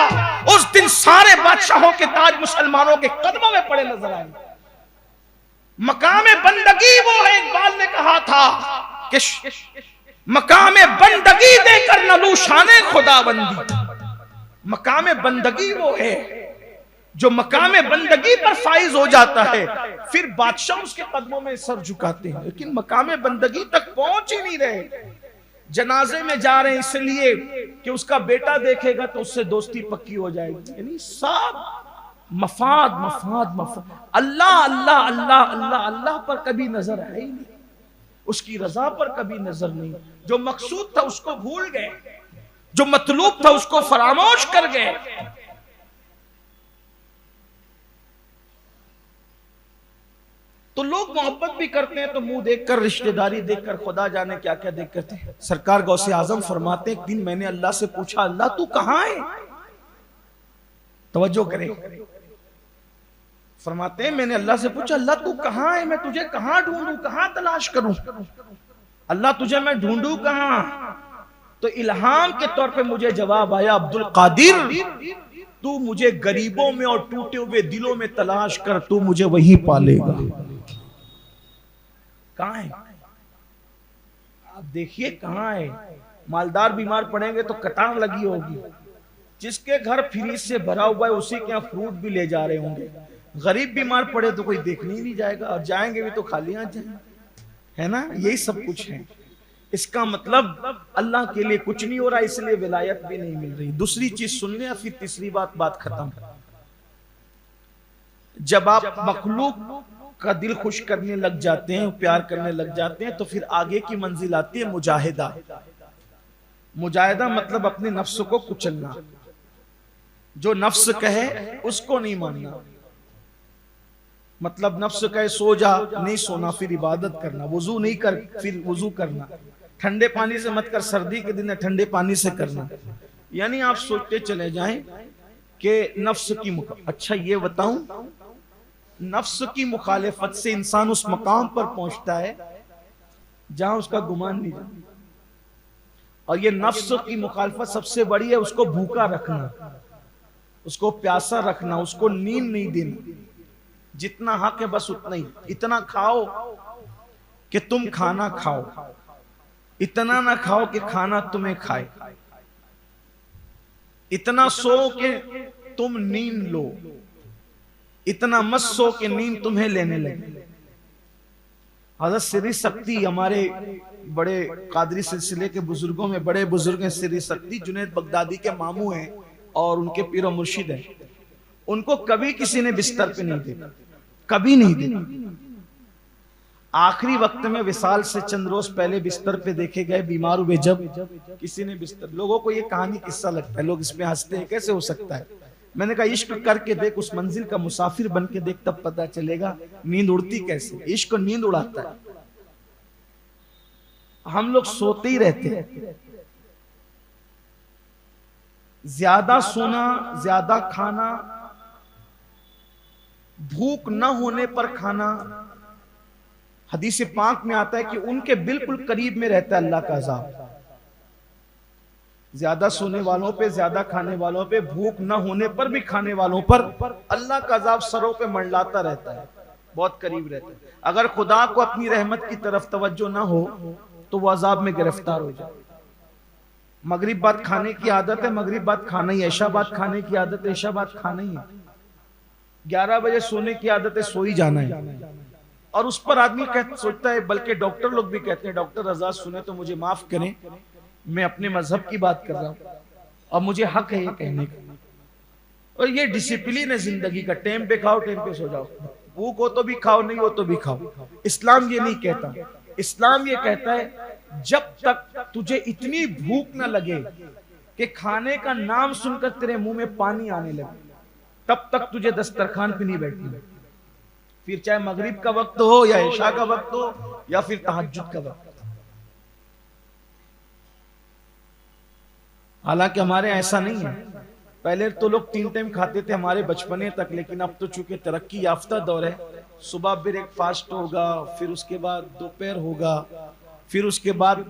उस दिन सारे बादशाहों के ताज मुसलमानों के कदमों में पड़े नजर आएंगे। मकामे बंदगी वो है, इकबाल ने कहा था कि मकामे बंदगी देकर नलू शाने खुदा बंदी। मकामे बंदगी वो है जो मकामे बंदगी पर फाइज हो जाता है, फिर बादशाह उसके कदमों में सर झुकाते हैं, लेकिन मकामे बंदगी तक पहुंच ही नहीं रहे। जनाजे में जा रहे हैं इसलिए कि उसका बेटा देखेगा तो उससे दोस्ती पक्की हो जाएगी। यानी सब मफाद मफाद मफाद, अल्लाह अल्लाह अल्लाह अल्लाह अल्लाह पर कभी नजर आई नहीं, उसकी रजा पर कभी नजर नहीं। जो मकसूद था उसको भूल गए, जो मतलूब था उसको फरामोश कर गए। तो लोग मोहब्बत भी करते हैं तो मुंह देखकर, रिश्तेदारी देखकर, खुदा जाने क्या क्या देख करते हैं। सरकार गौसे आजम फरमाते, एक दिन मैंने अल्लाह से पूछा, अल्लाह तू कहां है? तवज्जो करें, फरमाते हैं मैंने अल्लाह से पूछा, अल्लाह तू कहां है? मैं तुझे कहां ढूंढूं, कहां तलाश करूं? अल्लाह तुझे मैं ढूंढूं कहां? तो इल्हाम के तौर पे मुझे जवाब आया, अब्दुल कादिर तू मुझे गरीबों में और टूटे हुए दिलों में तलाश कर, तू मुझे वहीं पालेगा। कहां है? आप देखिए कहां है। मालदार बीमार पड़ेंगे तो कतार लगी होगी, जिसके घर फ्रीज से भरा हुआ है उसी के यहाँ फ्रूट भी ले जा रहे होंगे। गरीब बीमार पड़े तो कोई देखने ही नहीं जाएगा, और जाएंगे भी तो खाली हाथ जाएंगे, है ना? यही सब कुछ है। इसका मतलब अल्लाह के लिए कुछ नहीं हो रहा, इसलिए विलायत भी नहीं मिल रही। दूसरी चीज सुन लें, फिर तीसरी बात खत्म। जब आप मखलूक का दिल खुश करने लग जाते हैं, प्यार करने लग जाते हैं, तो फिर आगे की मंजिल आती है मुजाहिदा। मुजाहिदा मतलब अपने नफ्स को कुचलना, जो नफ्स कहे उसको नहीं मानना। मतलब नफ्स कहे सो जा, नहीं सोना, फिर इबादत करना, वुजू नहीं कर फिर वुजू करना, ठंडे पानी से मत कर, सर्दी के दिन ठंडे पानी से करना। यानी आप सोचते चले जाएं कि नफ्स की अच्छा ये बताऊं, नफ्स की मुखालिफत से इंसान उस मकाम पर पहुंचता है जहां उसका गुमान नहीं जाता। और ये नफ्स की मुखालिफत सबसे बड़ी है, उसको भूखा रखना, उसको प्यासा रखना, उसको नींद नहीं देना। जितना हक है बस उतना ही, इतना खाओ कि तुम खाना खाओ, इतना ना खाओ कि खाना तुम्हें खाए, इतना सो कि तुम नींद लो, इतना मत सो कि नींद तुम्हें लेने लगे। हज़रत सिरी सक्ती हमारे बड़े कादरी सिलसिले के बुजुर्गों में बड़े बुजुर्ग हैं। सिरी सक्ती जुनैद बगदादी के मामू हैं और उनके पीर मुर्शिद हैं। उनको कभी किसी ने बिस्तर पे नहीं देखा, कभी नहीं देखा। आखिरी वक्त में विसाल से चंद रोज पहले बिस्तर पे देखे गए, बीमार हुए जब, किसी ने बिस्तर, लोगों को ये कहानी किस्सा लगता है, लोग इसमें हंसते हैं, कैसे हो सकता है। मैंने कहा इश्क करके देख, उस मंजिल का मुसाफिर बन के देख, तब पता चलेगा नींद उड़ती कैसे। इश्क नींद उड़ाता है। हम लोग सोते ही रहते हैं, ज्यादा सोना, ज्यादा खाना, भूख न होने पर खाना। हदीस पाक में आता है कि उनके बिल्कुल करीब में रहता है अल्लाह का अज़ाब। ज्यादा सोने वालों पे, ज्यादा खाने वालों पे, भूख न होने पर भी खाने वालों पर अल्लाह का अज़ाब सरों पे मंडलाता रहता है, बहुत करीब रहता है। अगर खुदा को अपनी रहमत की तरफ तवज्जो ना हो तो वो अज़ाब में गिरफ्तार हो जाए। मगरिब बाद खाने की आदत है, मगरिब बाद खाना ही है। ऐशा बाद खाने की आदत है, ऐशा बाद खाना ही है। 11 बजे सोने की आदत है, सो ही जाना है। और उस पर आदमी सोचता है, बल्कि डॉक्टर लोग भी कहते हैं, डॉक्टर रजा सुने तो मुझे माफ करें, मैं अपने मजहब की बात कर रहा हूं और मुझे हक है ये कहने का। और ये डिसिप्लिन है जिंदगी का, टाइम पे खाओ, टाइम पे सो जाओ, भूख हो तो भी खाओ, नहीं हो तो भी खाओ। इस्लाम ये नहीं कहता। इस्लाम ये कहता है जब तक तुझे इतनी भूख ना लगे कि खाने का नाम सुनकर तेरे मुंह में पानी आने लगे, तब तक तुझे दस्तरखान पे नहीं बैठना। फिर चाहे मगरिब का वक्त हो या इशा का वक्त हो या फिर तहज्जुद का वक्त। हालांकि हमारे ऐसा नहीं है। पहले तो लोग 3 टाइम खाते थे हमारे बचपने तक, लेकिन अब तो चूंकि तरक्की याफ्ता दौर है, सुबह ब्रेकफास्ट होगा, फिर उसके बाद दोपहर होगा, फिर उसके बाद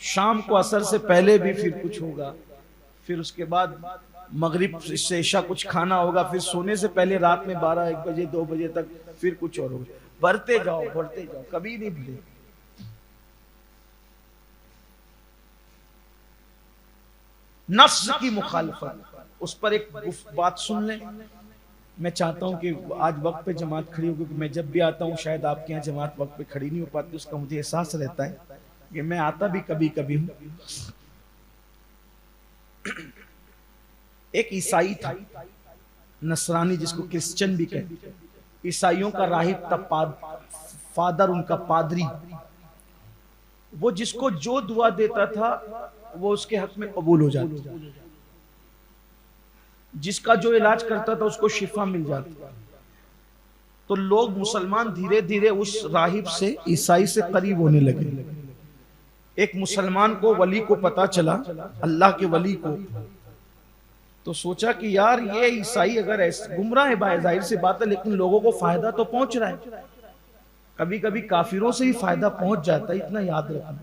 शाम को असर से पहले भी फिर कुछ होगा, फिर उसके बाद मगरिब से इशा कुछ खाना होगा, फिर सोने से पहले रात में 12-1 बजे 2 बजे तक फिर कुछ और होगा। बढ़ते जाओ, बढ़ते जाओ, कभी नहीं भूले। नफ्स की मुखालफत, उस पर एक बात सुन लें। मैं चाहता हूं कि आज वक्त पे जमात खड़ी हो, क्योंकि मैं जब भी आता हूं शायद आपके यहाँ जमात वक्त पे खड़ी नहीं हो पाती, उसका मुझे एहसास रहता है कि मैं आता भी कभी कभी हूं। एक ईसाई था, नसरानी जिसको क्रिश्चियन भी कहते हैं, ईसाइयों का राहिब था, फादर उनका पादरी। वो जिसको जो दुआ देता था वो उसके हक में कबूल हो जाती, जिसका जो इलाज करता था उसको शिफा मिल जाती। तो लोग मुसलमान धीरे धीरे उस राहिब से, ईसाई से करीब होने लगे। एक मुसलमान को, वली को पता चला, अल्लाह के वली को, तो सोचा कि यार ये ईसाई अगर ऐसे गुमराह है, भाई जाहिर सी बात है, लेकिन लोगों को फायदा तो पहुंच रहा है। कभी कभी काफिरों से ही फायदा पहुंच जाता है, इतना याद रखना,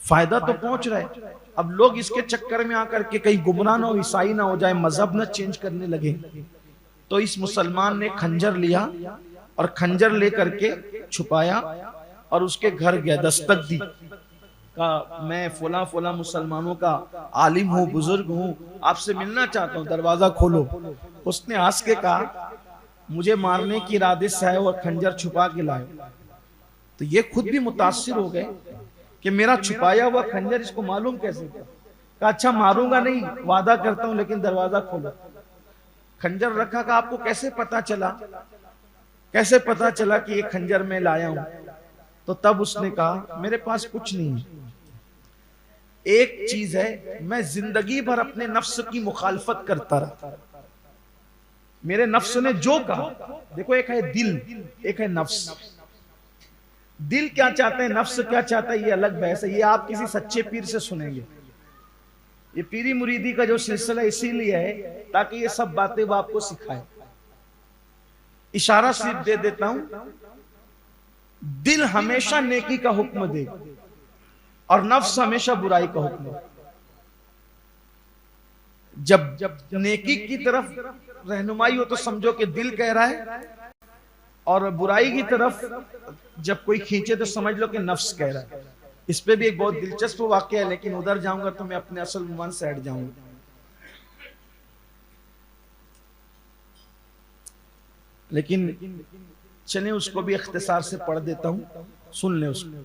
फायदा तो पहुंच रहा है। अब लोग इसके चक्कर में आकर के कहीं गुमराह ना हो, ईसाई ना हो जाए, मजहब ना चेंज करने लगे। तो इस मुसलमान ने खंजर लिया और खंजर लेकर के छुपाया और उसके घर गया, दस्तक दी, कहा मैं फला फला मुसलमानों का आलिम हूँ, बुजुर्ग हूँ, आपसे मिलना चाहता हूँ, दरवाजा खोलो। उसने हंस के कहा मुझे मारने की इरादे से आए और खंजर छुपा के लाए। तो ये खुद भी मुतासिर हो गए कि मेरा छुपाया हुआ खंजर इसको मालूम कैसे था। कहा अच्छा मारूंगा नहीं, वादा करता हूं, लेकिन दरवाजा खोलो। खंजर रखा, का आपको कैसे पता चला, कैसे पता चला कि ये खंजर मैं लाया हूं? तो तब उसने कहा मेरे पास कुछ नहीं है, एक चीज है, मैं जिंदगी भर अपने नफ्स की मुखालफत करता रहा, मेरे नफ्स ने जो कहा। देखो, एक है दिल, एक है नफ्स। दिल क्या चाहते हैं, नफ्स क्या चाहता है, ये अलग बहस है। ये आप किसी सच्चे पीर से सुनेंगे। ये पीरी मुरीदी का जो सिलसिला इसीलिए है ताकि ये सब बातें वो आपको सिखाए। इशारा सिर्फ दे देता हूं, दिल हमेशा नेकी का हुक्म दे और नफ्स हमेशा बुराई का हुक्म दे। जब नेकी की तरफ रहनुमाई हो तो समझो कि दिल कह रहा है, और बुराई की तरफ जब कोई खींचे तो समझ लो कि नफ्स कह रहा है। इस पे भी एक बहुत दिलचस्प वाक्य है, लेकिन उधर जाऊंगा तो मैं अपने असल उन्वान से हट जाऊंगा। लेकिन चले उसको भी इख्तिसार से पढ़ देता हूं, सुन ले उसको।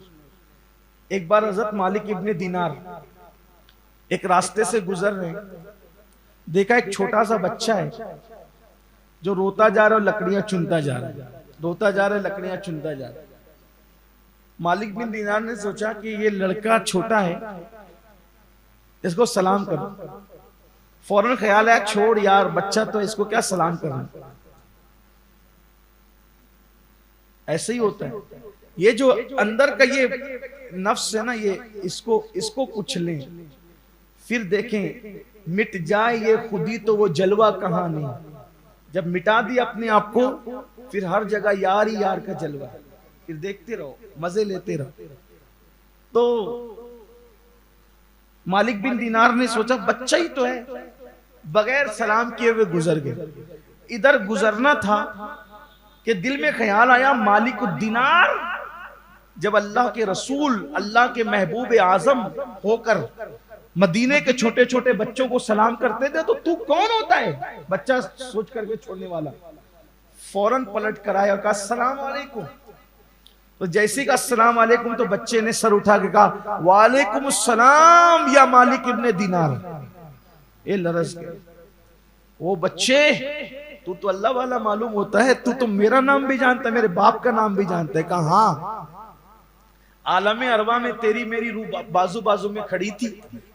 एक बार हजरत मालिक इब्ने दीनार एक रास्ते से गुजर रहे, देखा एक छोटा सा बच्चा है जो रोता जा रहा है और लकड़ियां चुनता जा रहा है, रोता जा रहा है, लकड़ियां चुनता जा रहा है। मालिक बिन दीनार ने सोचा कि ये लड़का छोटा है, इसको सलाम करो। फौरन ख्याल आया, छोड़ यार, बच्चा तो, इसको क्या सलाम करना। ऐसे ही होता है, ये जो अंदर का ये नफ्स है ना, ये इसको कुछ लें, फिर देखें मिट जाए ये खुदी तो वो जलवा कहां नहीं। जब मिटा दिया अपने आप को, फिर हर जगह यार ही यार का जलवा, फिर देखते रहो, मजे लेते रहो। तो मालिक बिन दीनार ने सोचा बच्चा ही तो है, बगैर सलाम किए हुए गुजर गए। इधर गुजरना था कि दिल में ख्याल आया, मालिक दीनार जब अल्लाह के रसूल, अल्लाह के महबूब आजम होकर मदीने के छोटे छोटे बच्चों को सलाम करते थे, तो तू कौन होता है? बच्चा सोच करके छोड़ने वाला फौरन पलट कर आया और कहा अस्सलाम वालेकुम। तो जैसे का अस्सलाम वालेकुम, तो बच्चे ने सर उठा के कहा वालेकुम अस्सलाम या मालिक इब्ने दीनार। ये लरज गए वो बच्चे, तू तो अल्लाह वाला मालूम होता है, तू तो मेरा नाम भी जानता है, मेरे बाप का नाम भी जानता है। कहा हाँ, आलमे अरवा में तेरी मेरी रूह बाजू बाजू में खड़ी थी,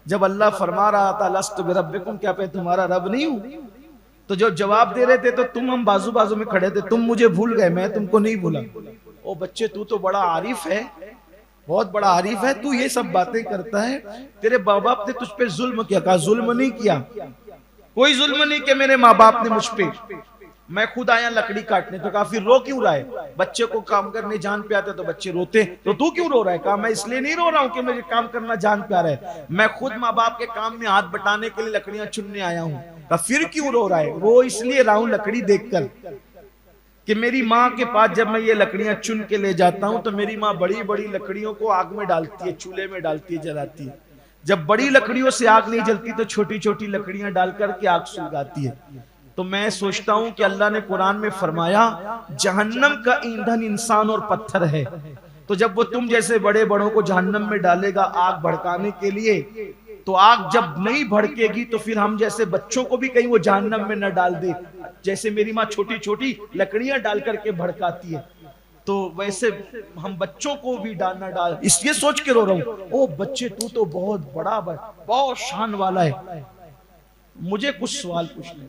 जब अल्लाह फरमा रहा था लस्तु बिरब्बिकुम, क्या मैं तुम्हारा रब नहीं हूं? तो जो जवाब दे रहे थे तो तुम हम बाजू बाजू में खड़े थे, तुम मुझे भूल गए, मैं तुमको नहीं भूला। ओ बच्चे, तू तो बड़ा आरिफ है, बहुत बड़ा आरिफ है, तू ये सब बातें करता है, तेरे माँ बाप ने तुझ पे जुल्म किया। कहा जुल्म नहीं किया, कोई जुल्म नहीं किया मेरे माँ बाप ने मुझ पे, मैं खुद आया लकड़ी काटने। तो कहा फिर रो क्यों रहा है? बच्चे को काम करने जान पे आता तो बच्चे रोते, तो तू क्यों रो रहा है? कहा मैं इसलिए नहीं रो रहा हूं कि मुझे काम करना जान पे आ रहा है, मैं खुद माँ बाप के काम में हाथ बटाने के लिए लकड़ियां चुनने आया हूं। कहा फिर क्यों रो रहा है? रो इसलिए रहा हूं लकड़ी देखकर कि मेरी माँ के पास जब मैं ये लकड़ियां चुन के ले जाता हूं तो मेरी माँ बड़ी बड़ी लकड़ियों को आग में डालती है, चूल्हे में डालती है, जलाती है। जब बड़ी लकड़ियों से आग नहीं जलती तो छोटी छोटी लकड़ियां डालकर के आग सुलगाती है। तो मैं सोचता हूं कि अल्लाह ने कुरान में फरमाया जहन्नम का ईंधन इंसान और पत्थर है, तो जब वो तुम जैसे बड़े बड़ों को जहन्नम में डालेगा आग भड़काने के लिए, तो आग जब नहीं भड़केगी तो फिर हम जैसे बच्चों को भी कहीं वो जहन्नम में न डाल दे, जैसे मेरी माँ छोटी छोटी लकड़ियां डाल करके भड़काती है, तो वैसे हम बच्चों को भी डालना डाल। इसलिए सोच के रो रहा हूं, ओ बच्चे तू तो बहुत बड़ा, बहुत शान वाला है। मुझे कुछ सवाल पूछने,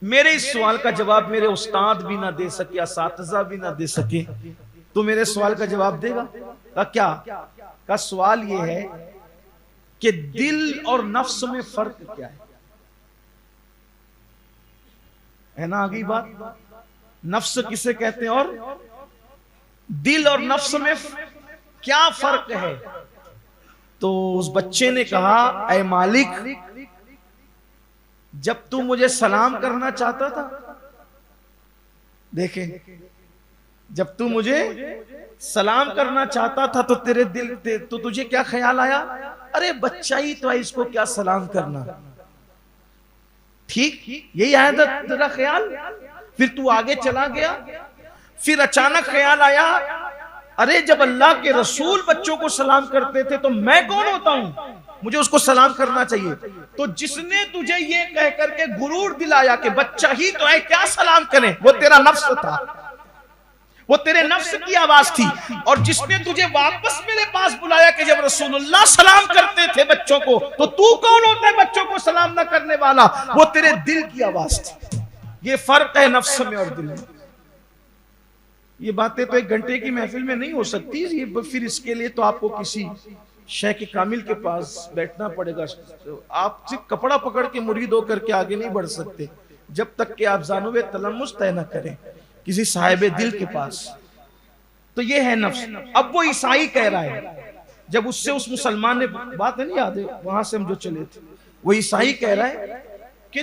मेरे इस सवाल का जवाब मेरे उस्ताद भी ना दे सके, असातिज़ा भी ना दे सके, तो मेरे सवाल का जवाब देगा? का क्या का सवाल ये है कि दिल और नफ्स में फर्क क्या है ना? आगे बात, नफ्स किसे कहते हैं और दिल और नफ्स में क्या फर्क है? तो उस बच्चे ने कहा ऐ मालिक, जब तू मुझे सलाम करना चाहता था, देखे, जब तू मुझे सलाम करना चाहता था तो तेरे दिल तो तुझे क्या ख्याल आया? अरे बच्चा ही तो है, इसको क्या सलाम करना, ठीक यही आया था तेरा ख्याल। फिर तू आगे चला गया, फिर अचानक ख्याल आया अरे जब अल्लाह के रसूल बच्चों को सलाम करते थे तो मैं कौन होता हूं, मुझे उसको सलाम करना चाहिए। तो जिसने तुझे ये कह करके गुरूर दिलाया कि बच्चा ही तो है, क्या सलाम करें, वो तेरा नफ्स था, वो तेरे नफ्स की आवाज थी। और जिसने तुझे वापस मेरे पास बुलाया कि जब रसूलुल्लाह सलाम करते थे बच्चों को, तो तू कौन होता है बच्चों को सलाम ना करने वाला, वो तेरे दिल की आवाज थी। ये फर्क है नफ्स में और दिल में। ये बातें तो एक घंटे की महफिल में नहीं हो सकती, ये फिर इसके लिए तो आपको किसी शेख कामिल के पास बैठना पड़ेगा। आप सिर्फ कपड़ा पकड़ के मुरीद होकर के आगे नहीं बढ़ सकते जब तक कि आप जानवे तलम्मुस तय न करें किसी साहिबे दिल के पास। तो ये है नफ्स। अब वो ईसाई कह रहा है, जब उससे उस मुसलमान ने बात नहीं याद है, वहां से हम जो चले थे, वो ईसाई कह रहा है कि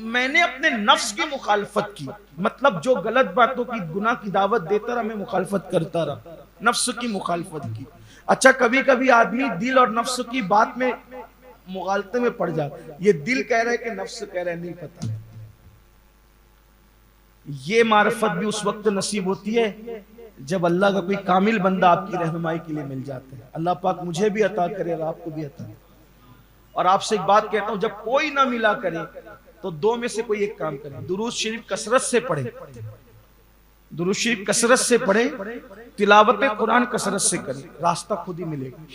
मैंने अपने नफ्स की मुखालफत की, मतलब जो गलत बातों की गुनाह की दावत देता रहा, मैं मुखालफत करता रहा, नफ्स की मुखालफत की। अच्छा, कभी कभी आदमी दिल और नफ्स की बात में मुगालते में पड़ जाता, ये दिल कह रहा है कि नफ्स कह रहा है, नहीं पता। ये मार्फत भी उस वक्त नसीब होती है जब अल्लाह का कोई कामिल बंदा आपकी रहनुमाई के लिए मिल जाता है। अल्लाह पाक मुझे भी अता करे और आपको भी अता करे। और आपसे एक बात कहता हूं, जब कोई ना मिला करे तो दो में से कोई एक काम करे, दुरूद शरीफ कसरत से पढ़े, दुरूद शरीफ कसरत से पढ़े, तिलावत कुरान कसरत से करे, रास्ता खुद ही मिलेगा।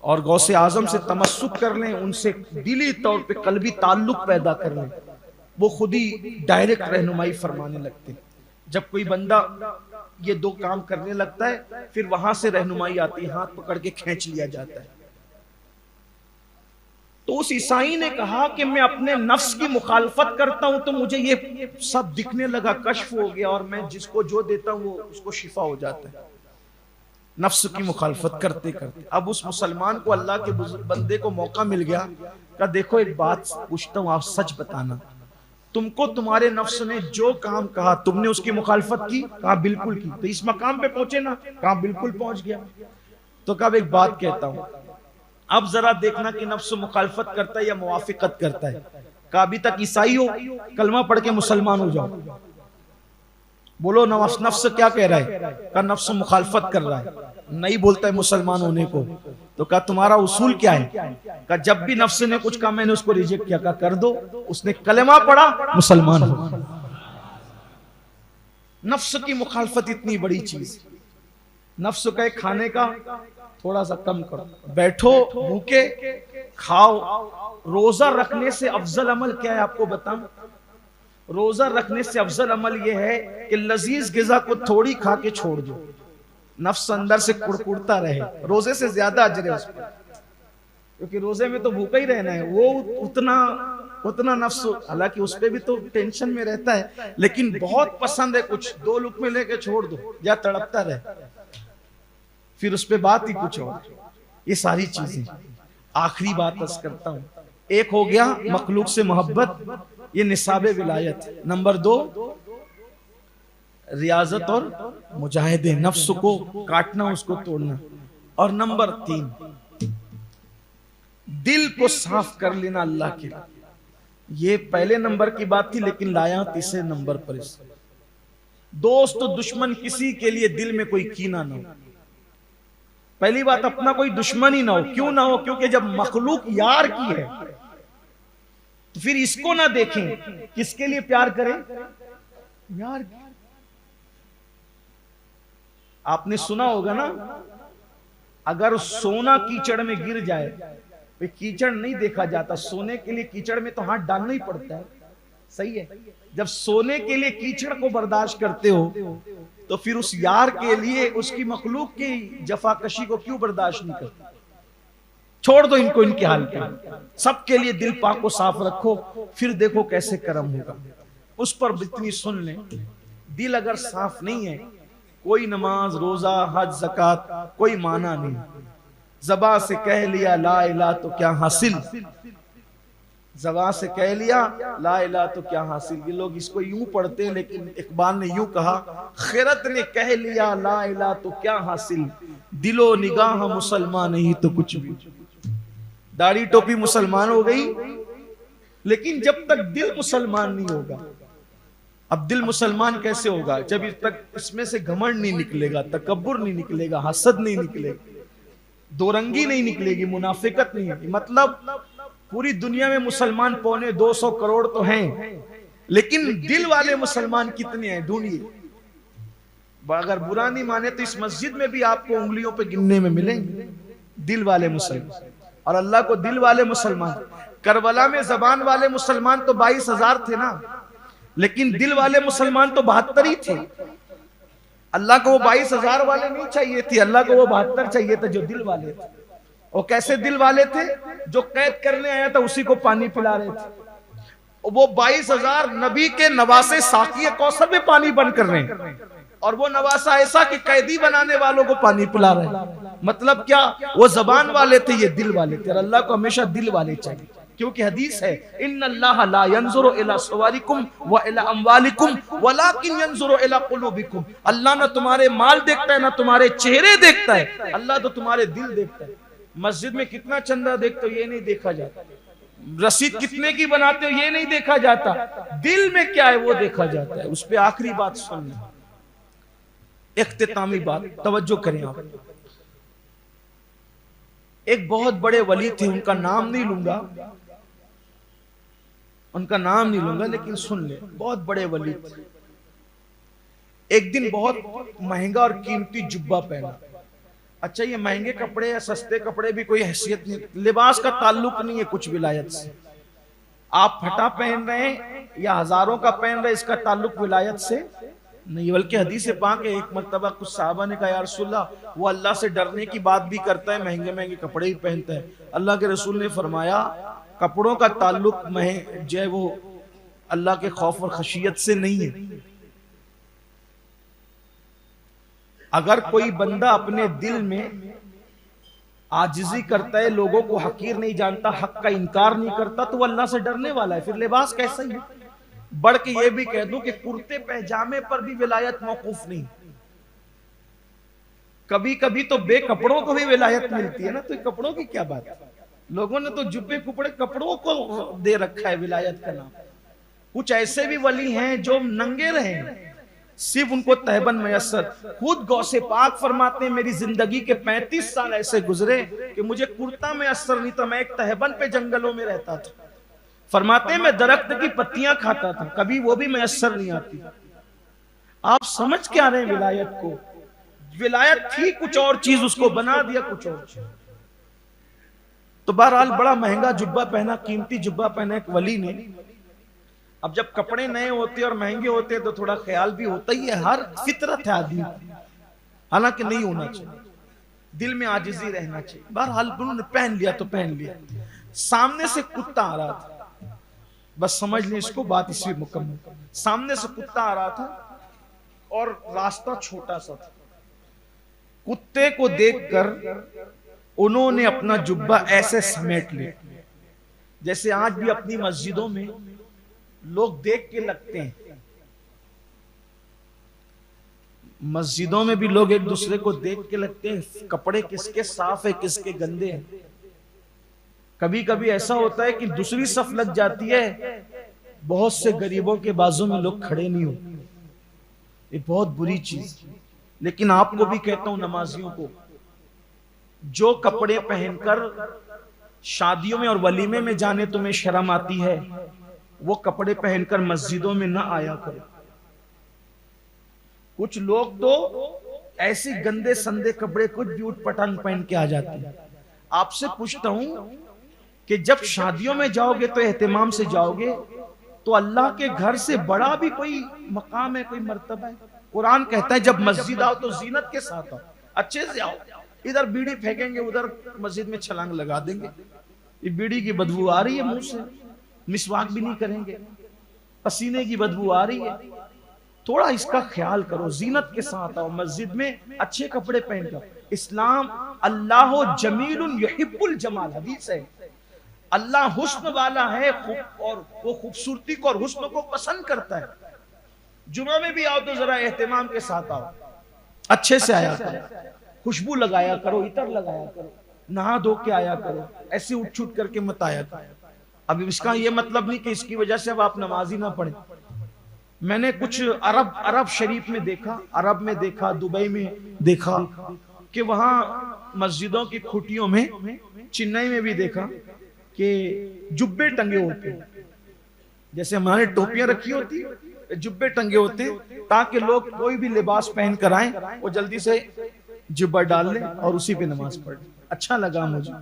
और गौसे आजम से तमस्सुक कर लें, उनसे दिली तौर पे कल्बी ताल्लुक पैदा कर लें, वो खुद ही डायरेक्ट रहनुमाई फरमाने लगते हैं। जब कोई बंदा ये दो काम करने लगता है, फिर वहां से रहनुमाई आती है, हाथ पकड़ के खींच लिया जाता है। तो उस ईसाई ने कहा कि मैं अपने नफ्स की मुखालफत करता हूं तो मुझे ये सब दिखने लगा, कश्फ हो गया, और मैं जिसको जो देता हूं वो उसको शिफा हो जाता है, नफ्स की मुखालफत करते करते। अब उस मुसलमान को, अल्लाह के बंदे को मौका मिल गया, कहा देखो एक बात पूछता हूं, आप सच बताना, तुमको तुम्हारे नफ्स ने जो काम कहा तुमने उसकी मुखालफत की? कहा बिल्कुल की। तो इस मकाम पे पहुंचे ना? कहा बिल्कुल पहुंच गया। तो कहा एक बात कहता हूं, अब जरा देखना कि नफ्स मुखालफत करता है या मुवाफिकत करता है। कहा अभी तक ईसाई हो, कलमा पढ़ के मुसलमान हो जाओ। बोलो नफ्स क्या कह रहा है? कहा नफ्स मुखालफत कर रहा है, नहीं बोलता है मुसलमान होने को। तो कहा तुम्हारा उसूल क्या है? कहा जब भी नफ्स ने कुछ कहा मैंने उसको रिजेक्ट किया। कहा कर दो, उसने कलमा पढ़ा, मुसलमान हो। नफ्स की मुखालफत इतनी बड़ी चीज। नफ्स कहे खाने का थोड़ा सा कम करो, बैठो भूखे खाओ। रोजा रखने से अफजल अमल क्या है आपको बताऊं? रोजा रखने से अफजल अमल यह है कि लजीज गिजा को थोड़ी खा के छोड़ दो, नफ्स अंदर से कुड़कुड़ता रहे, रोजे से ज्यादा अजर है उस पर। क्योंकि रोजे में तो भूखा ही रहना है, वो उतना नफ्स, हालांकि उस पर भी तो टेंशन में रहता है, लेकिन बहुत पसंद है कुछ, दो लुकमे लेके छोड़ दो या तड़पता रहे, फिर उस पर बात ही कुछ और। ये सारी चीजें। आखिरी बात बस करता हूं, एक हो गया मखलूक से मोहब्बत, ये निसाबे विलायत। नंबर 2 रियाजत और मुजाहिदे, नफ्स को काटना, उसको तोड़ना। और नंबर 3 दिल को साफ कर लेना अल्लाह के लिए। ये पहले नंबर की बात थी, लेकिन लाया तीसरे नंबर पर इस दोस्त दुश्मन किसी के लिए दिल में कोई कीना ना हो। पहली बात, अपना कोई दुश्मन ही ना हो। क्यों ना हो? क्योंकि जब मखलूक यार की है तो फिर इसको ना देखें, किसके लिए प्यार करें? यार की। आपने सुना होगा ना, अगर सोना कीचड़ में गिर जाए तो कीचड़ नहीं देखा जाता, सोने के लिए कीचड़ में तो हाथ डालना ही पड़ता है। सही है? जब सोने के लिए कीचड़ को बर्दाश्त करते हो तो फिर उस यार के लिए, उसकी मखलूक की जफाकशी को क्यों बर्दाश्त नहीं करते? छोड़ दो इनको, इनके हाल पे। सबके लिए दिल पाक को साफ रखो, फिर देखो कैसे करम होगा। उस पर इतनी सुन लें, दिल अगर साफ नहीं है, कोई नमाज रोजा हज ज़कात कोई माना नहीं। ज़बान से कह लिया ला इलाहा तो क्या हासिल, ज़बान से कह लिया ला इलाहा तो क्या हासिल। ये लोग इसको यूं पढ़ते हैं, लेकिन इकबाल ने यूं कहा, खैरत ने कह लिया ला इलाहा तो क्या हासिल, दिलो निगाह मुसलमान नहीं तो कुछ भी। दाढ़ी टोपी मुसलमान हो गई, लेकिन जब तक दिल मुसलमान नहीं होगा। अब दिल मुसलमान कैसे होगा? जब तक इसमें से घमंड नहीं निकलेगा, तकब्बुर नहीं निकलेगा, हसद नहीं निकलेगा, दोरंगी नहीं निकलेगी, मुनाफिकत नहीं होगी। मतलब पूरी दुनिया में मुसलमान 250 करोड़ तो हैं, लेकिन दिल वाले मुसलमान कितने हैं ढूंढिए। अगर बुरा नहीं माने तो इस मस्जिद में भी आपको उंगलियों पे गिनने में मिलेंगे दिल वाले मुसलमान। और अल्लाह को दिल वाले मुसलमान, करबला में जबान वाले मुसलमान तो 22,000 थे ना, लेकिन दिल वाले मुसलमान तो 72 ही थे। अल्लाह को वो 22,000 वाले नहीं चाहिए थे, अल्लाह को वो 72 चाहिए थे जो दिल वाले थे। और कैसे दिल वाले थे? जो कैद करने आया था उसी को पानी पिला रहे थे। वो 22,000 नबी के नवासे साकी कौसर में पानी बंद कर रहे हैं, और वो नवासा ऐसा कि कैदी बनाने वालों को पानी पिला रहे हैं। मतलब क्या? वो जबान वाले थे, ये दिल वाले थे। और अल्लाह को हमेशा दिल वाले चाहिए, क्योंकि हदीस है इन्नल्लाह ला यंजुरु इला सवारिकुम व इला अमवालिकुम वलाकिन यंजुरु इला कुलूबिकुम। अल्लाह ना तुम्हारे माल देखता है ना तुम्हारे चेहरे देखता है, अल्लाह तो तुम्हारे दिल देखता है। मस्जिद में कितना चंदा देखते हो ये नहीं देखा जाता, रसीद कितने की बनाते हो ये नहीं देखा जाता, दिल में क्या है वो देखा जाता है। उस पर आखिरी बात सुनना, इख्तितामी बात, तवज्जो करें आप। एक बहुत बड़े वली थे, उनका नाम नहीं लूंगा, लेकिन सुन ले, बहुत बड़े वली थे। एक दिन बहुत महंगा और कीमती जुब्बा पहना। अच्छा, ये महंगे कपड़े या सस्ते कपड़े भी कोई हैसियत नहीं, लिबास का ताल्लुक नहीं है कुछ विलायत से। आप फटा पहन रहे हैं या हजारों का पहन रहे, इसका ताल्लुक विलायत से नहीं। बल्कि हदीस पाक है, एक मर्तबा कुछ साहबा ने कहा या रसूलल्लाह, वो अल्लाह से डरने की बात भी करता है, महंगे महंगे कपड़े भी पहनता है। अल्लाह के रसूल ने फरमाया कपड़ों का ताल्लुक जो है वो अल्लाह के खौफ और खशियत से नहीं है। अगर कोई बंदा अपने दिल में आजिजी करता है, लोगों को हकीर नहीं जानता, हक का इनकार नहीं करता, तो वो अल्लाह से डरने वाला है। फिर लिबास कैसा ही है? बढ़ के ये भी कह दूं कि कुर्ते पैजामे पर भी विलायत मौकूफ नहीं। कभी कभी तो बेकपड़ों को भी विलायत मिलती है ना, तो कपड़ों की क्या बात है? लोगों ने तो जुब्बे कुपड़े कपड़ों को दे रखा है विलायत का नाम। कुछ ऐसे भी वली हैं जो नंगे रहे, सिर्फ उनको तहबन मयस्सर। खुद गौसे पाक फरमाते हैं मेरी जिंदगी के 35 साल ऐसे गुजरे कि मुझे कुर्ता मयस्सर नहीं था, मैं एक तहबन पे जंगलों में रहता था। फरमाते हैं मैं दरख्त की पत्तियां खाता था, कभी वो भी मयस्सर नहीं आती। आप समझ क्या रहे हैं विलायत को? विलायत थी कुछ और चीज, उसको बना दिया कुछ और चीज। तो बहरहाल बड़ा महंगा जुब्बा पहना, कीमती जुब्बा पहना एक वली ने। अब जब कपड़े नए होते और महंगे होते हैं तो थोड़ा ख्याल भी होता ही है, हर फितरत है आदमी, हालांकि नहीं होना चाहिए, दिल में आजिजी रहना चाहिए। बहरहाल उन्होंने पहन लिया तो पहन लिया। सामने से कुत्ता आ रहा था, बस समझ लें इसको, बात इसी मुकम्मल। सामने से कुत्ता आ रहा था और रास्ता छोटा सा था। कुत्ते को देखकर उन्होंने अपना जुब्बा ऐसे समेट लिया, जैसे आज भी अपनी मस्जिदों में लोग देख के लगते हैं। मस्जिदों में भी लोग एक दूसरे को देख के लगते हैं, कपड़े किसके साफ है किसके गंदे हैं। कभी कभी ऐसा होता है कि दूसरी सफ लग जाती है, बहुत से गरीबों के बाजू में लोग खड़े नहीं होते, ये बहुत बुरी चीज। लेकिन आपको भी कहता हूं, नमाजियों को, जो कपड़े पहनकर शादियों में और वलीमे में जाने तुम्हें शर्म आती है, वो कपड़े पहनकर मस्जिदों में ना आया करो। कुछ लोग तो ऐसे गंदे संदे कपड़े कुछ भी उठ पटांग पहन के आ जाते हैं। आपसे पूछता हूं कि जब शादियों में जाओगे तो एहतिमाम से जाओगे, तो अल्लाह के घर से बड़ा भी कोई मकाम है, कोई मर्तबा है? कुरान कहता है जब मस्जिद आओ तो जीनत के साथ आओ, अच्छे से आओ। इधर बीड़ी फेंकेंगे, उधर मस्जिद में छलांग लगा देंगे, ये बीड़ी की बदबू आ रही है मुंह से, मिसवाक भी नहीं करेंगे, पसीने की बदबू आ रही है। थोड़ा इसका ख्याल करो, जीनत के साथ आओ मस्जिद में, अच्छे कपड़े पहनकर। इस्लाम अल्लाह जमीलुन युहिब्बुल जमाल, हदीस है। अल्लाह हुस्न वाला है और वो खूबसूरती को और हुस्न को पसंद करता है। जुमा में भी आओ तो जरा एहतिमाम के साथ आओ, अच्छे से आया करो, खुशबू लगाया करो, इतर लगाया करो, नहा धो के आया करो, ऐसे उठ छूट करके मत आया करो। अब इसका ये मतलब नहीं कि इसकी वजह से अब आप नमाजी ना पढ़े। मैंने कुछ अरब शरीफ में देखा, अरब में देखा, दुबई में देखा कि वहां मस्जिदों की खुटियों में, चेन्नई में भी देखा कि जुब्बे टंगे होते हैं, जैसे हमारे टोपियां रखी होती, जुब्बे टंगे होते हैं, ताकि लोग कोई भी लिबास पहन कर आए वो जल्दी से जुब्बा डाल ले और उसी पे नमाज पढ़। अच्छा लगा मुझे।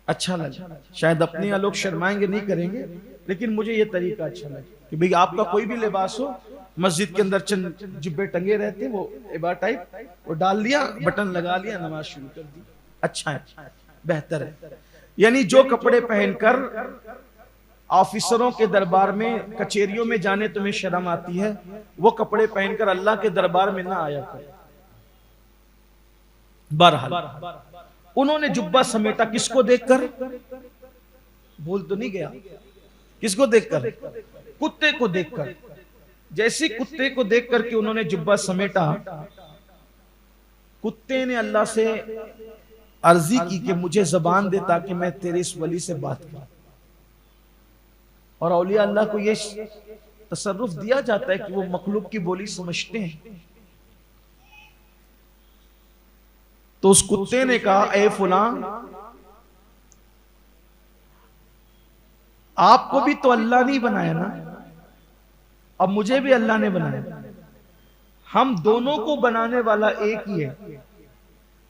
अच्छा लगा। शायद अपने यहाँ लोग शर्माएंगे, नहीं करेंगे, लेकिन मुझे ये तरीका अच्छा लगा कि भाई आपका कोई भी लिबास हो, मस्जिद के अंदर चंद जिब्बे टंगे रहते हैं, वो इबार टाइप, वो डाल लिया, बटन लगा लिया, नमाज शुरू कर दी। अच्छा है, बेहतर है। यानी जो कपड़े पहनकर ऑफिसरों के दरबार में, कचेरियों में जाने तुम्हें शर्म आती है, वो कपड़े पहनकर अल्लाह के दरबार में ना आया कर। बहरहाल उन्होंने जुब्बा समेटा, किसको देखकर? भूल तो नहीं गया? किसको देखकर? कुत्ते को देखकर। जैसे कुत्ते को देख करके उन्होंने जुब्बा समेटा, कुत्ते ने अल्लाह से अर्जी की कि मुझे जबान दे ताकि मैं तेरे इस वली से बात करूं। और औलिया अल्लाह को ये तसर्रुफ दिया जाता है कि वो मखलूक की बोली समझते हैं। तो उस कुत्ते ने कहा, ए फुलां, आपको भी तो अल्लाह नहीं बनाया ना, अब मुझे भी अल्लाह ने बनाया, हम दोनों को बनाने वाला एक ही है,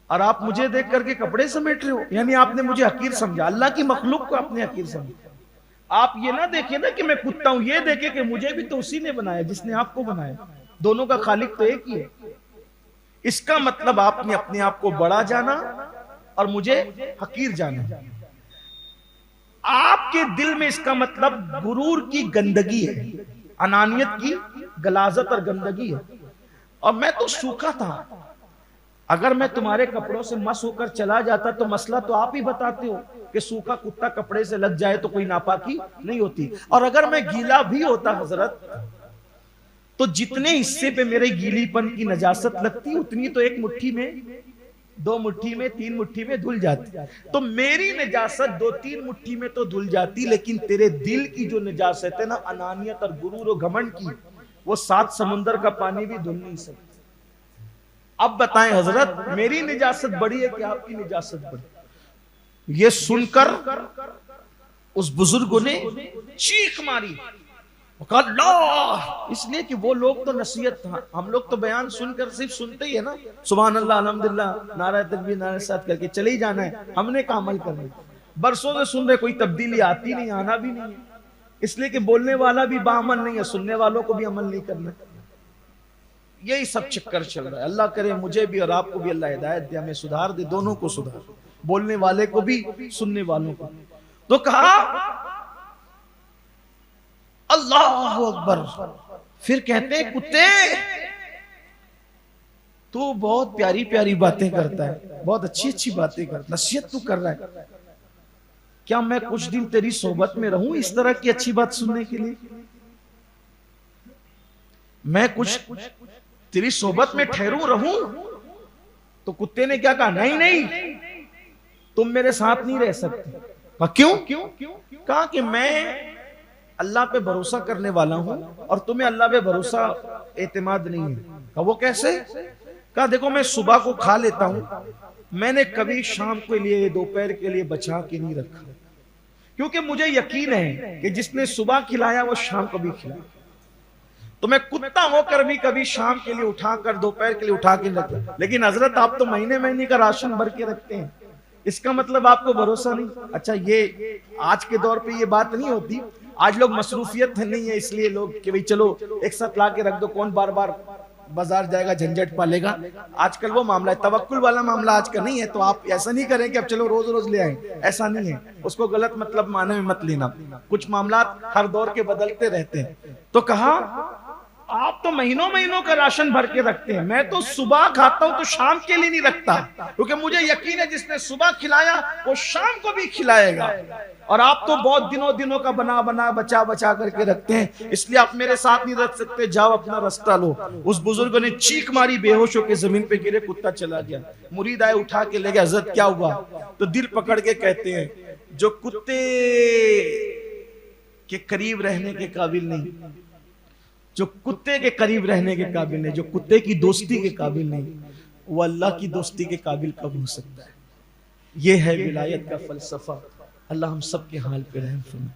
और आप मुझे देख करके कपड़े समेट रहे हो। यानी आपने मुझे हकीर समझा, अल्लाह की मखलूक को आपने हकीर समझा। आप ये ना देखे ना कि मैं कुत्ता हूं, ये देखे कि मुझे भी तो उसी ने बनाया जिसने आपको बनाया, दोनों का खालिक तो एक ही है। इसका मतलब आपने अपने आप को बड़ा जाना और मुझे हकीर जाना। आपके दिल में इसका मतलब गुरूर की गंदगी है, अनानियत की गलाजत और गंदगी है। और मैं तो सूखा था, अगर मैं तुम्हारे कपड़ों से मस होकर चला जाता तो मसला तो आप ही बताते हो कि सूखा कुत्ता कपड़े से लग जाए तो कोई नापाकी नहीं होती। और अगर मैं गीला भी होता हजरत, तो जितने हिस्से पे मेरे गीलीपन की नजासत लगती, उतनी तो एक मुट्ठी में, दो मुट्ठी में, तीन मुट्ठी में धुल जाती। तो मेरी नजासत दो तीन मुट्ठी में तो धुल जाती, लेकिन तेरे दिल की जो नजासत है ना, अनानियत और गुरूर और घमंड की, वो 7 समुंदर का पानी भी धुल नहीं सकता। अब बताएं हजरत, मेरी निजासत बड़ी है कि आपकी निजासत बड़ी? ये सुनकर उस बुजुर्ग ने चीख मारी, इसलिए कि वो लोग तो नसीहत था, हम लोग तो बयान सुनकर सिर्फ सुनते ही है ना, सुभान अल्लाह, अल्हम्दुलिल्लाह, नारा तकबीर, नारा साथ करके चले ही जाना है। हमने का अमल करना, बरसों से सुन रहे, कोई तब्दीली आती नहीं, आना भी नहीं है, इसलिए कि बोलने वाला भी बाअमल नहीं है, सुनने वालों को भी अमल नहीं करना। यही सब चक्कर चल रहा है। अल्लाह करे मुझे भी और आपको भी अल्लाह हिदायत दे, हमें सुधार दे, दोनों को सुधार, बोलने वाले को भी, सुनने वालों को। तो कहा अल्लाह अकबर। फिर कहते हैं, कुत्ते तू बहुत प्यारी प्यारी बातें करता है, बहुत अच्छी अच्छी बातें करता, नसीहत तू कर रहा है, क्या मैं कुछ दिन तेरी सोबत में रहूं इस तरह की अच्छी बात सुनने के लिए? मैं कुछ तेरी सोबत में ठहरूं, रहूं? तो कुत्ते ने क्या कहा, नहीं नहीं, तुम मेरे साथ नहीं रह सकते। कहा क्यों? कहा कि मैं अल्लाह पे भरोसा करने वाला हूं और तुम्हें अल्लाह पे भरोसा एतमाद नहीं है। कहा वो कैसे? कहा देखो, मैं सुबह को खा लेता हूं, मैंने कभी शाम के लिए, दोपहर के लिए बचा के नहीं रखा, क्योंकि मुझे यकीन है कि जिसने सुबह खिलाया वो शाम को भी खिलाया। तो मैं कुत्ता होकर भी कभी शाम के लिए उठाकर, दोपहर के लिए उठा के रखता। लेकिन हजरत आप तो महीने महीने का राशन भर के रखते हैं, इसका मतलब आपको भरोसा नहीं। अच्छा, ये आज के दौर पे ये बात नहीं होती, आज लोग मसरूफियत नहीं है, इसलिए लोग कि भाई चलो एक साथ ला के रख दो, कौन बार बार बाजार जाएगा, झंझट पालेगा। आजकल वो मामला है, तवक्कुल वाला मामला आजकल नहीं है। तो आप ऐसा नहीं करें कि अब चलो रोज रोज ले आए, ऐसा नहीं है, उसको गलत मतलब माने में मत लेना। कुछ मामला हर दौर के बदलते रहते हैं। तो कहा आप तो महीनों महीनों का राशन भर के रखते हैं, मैं तो सुबह खाता हूं तो शाम के लिए नहीं रखता, क्योंकि मुझे यकीन है जिसने सुबह खिलाया वो शाम को भी खिलाएगा। और आप तो बहुत दिनों का बना बना बचा बचा करके रखते हैं, इसलिए आप मेरे साथ नहीं रख सकते, जाओ अपना रास्ता लो। उस बुजुर्ग ने चीख मारी, बेहोश होकर जमीन पे गिरे, कुत्ता चला गया। मुरीद आए, उठा के ले गया, हजरत क्या हुआ? तो दिल पकड़ के कहते हैं, जो कुत्ते के करीब रहने के काबिल नहीं, जो कुत्ते के करीब रहने के काबिल नहीं, जो कुत्ते की दोस्ती के काबिल नहीं, वो अल्लाह की दोस्ती के काबिल कब हो सकता है? ये है विलायत का फलसफा। अल्लाह हम सब के हाल पे रहम फरमाए।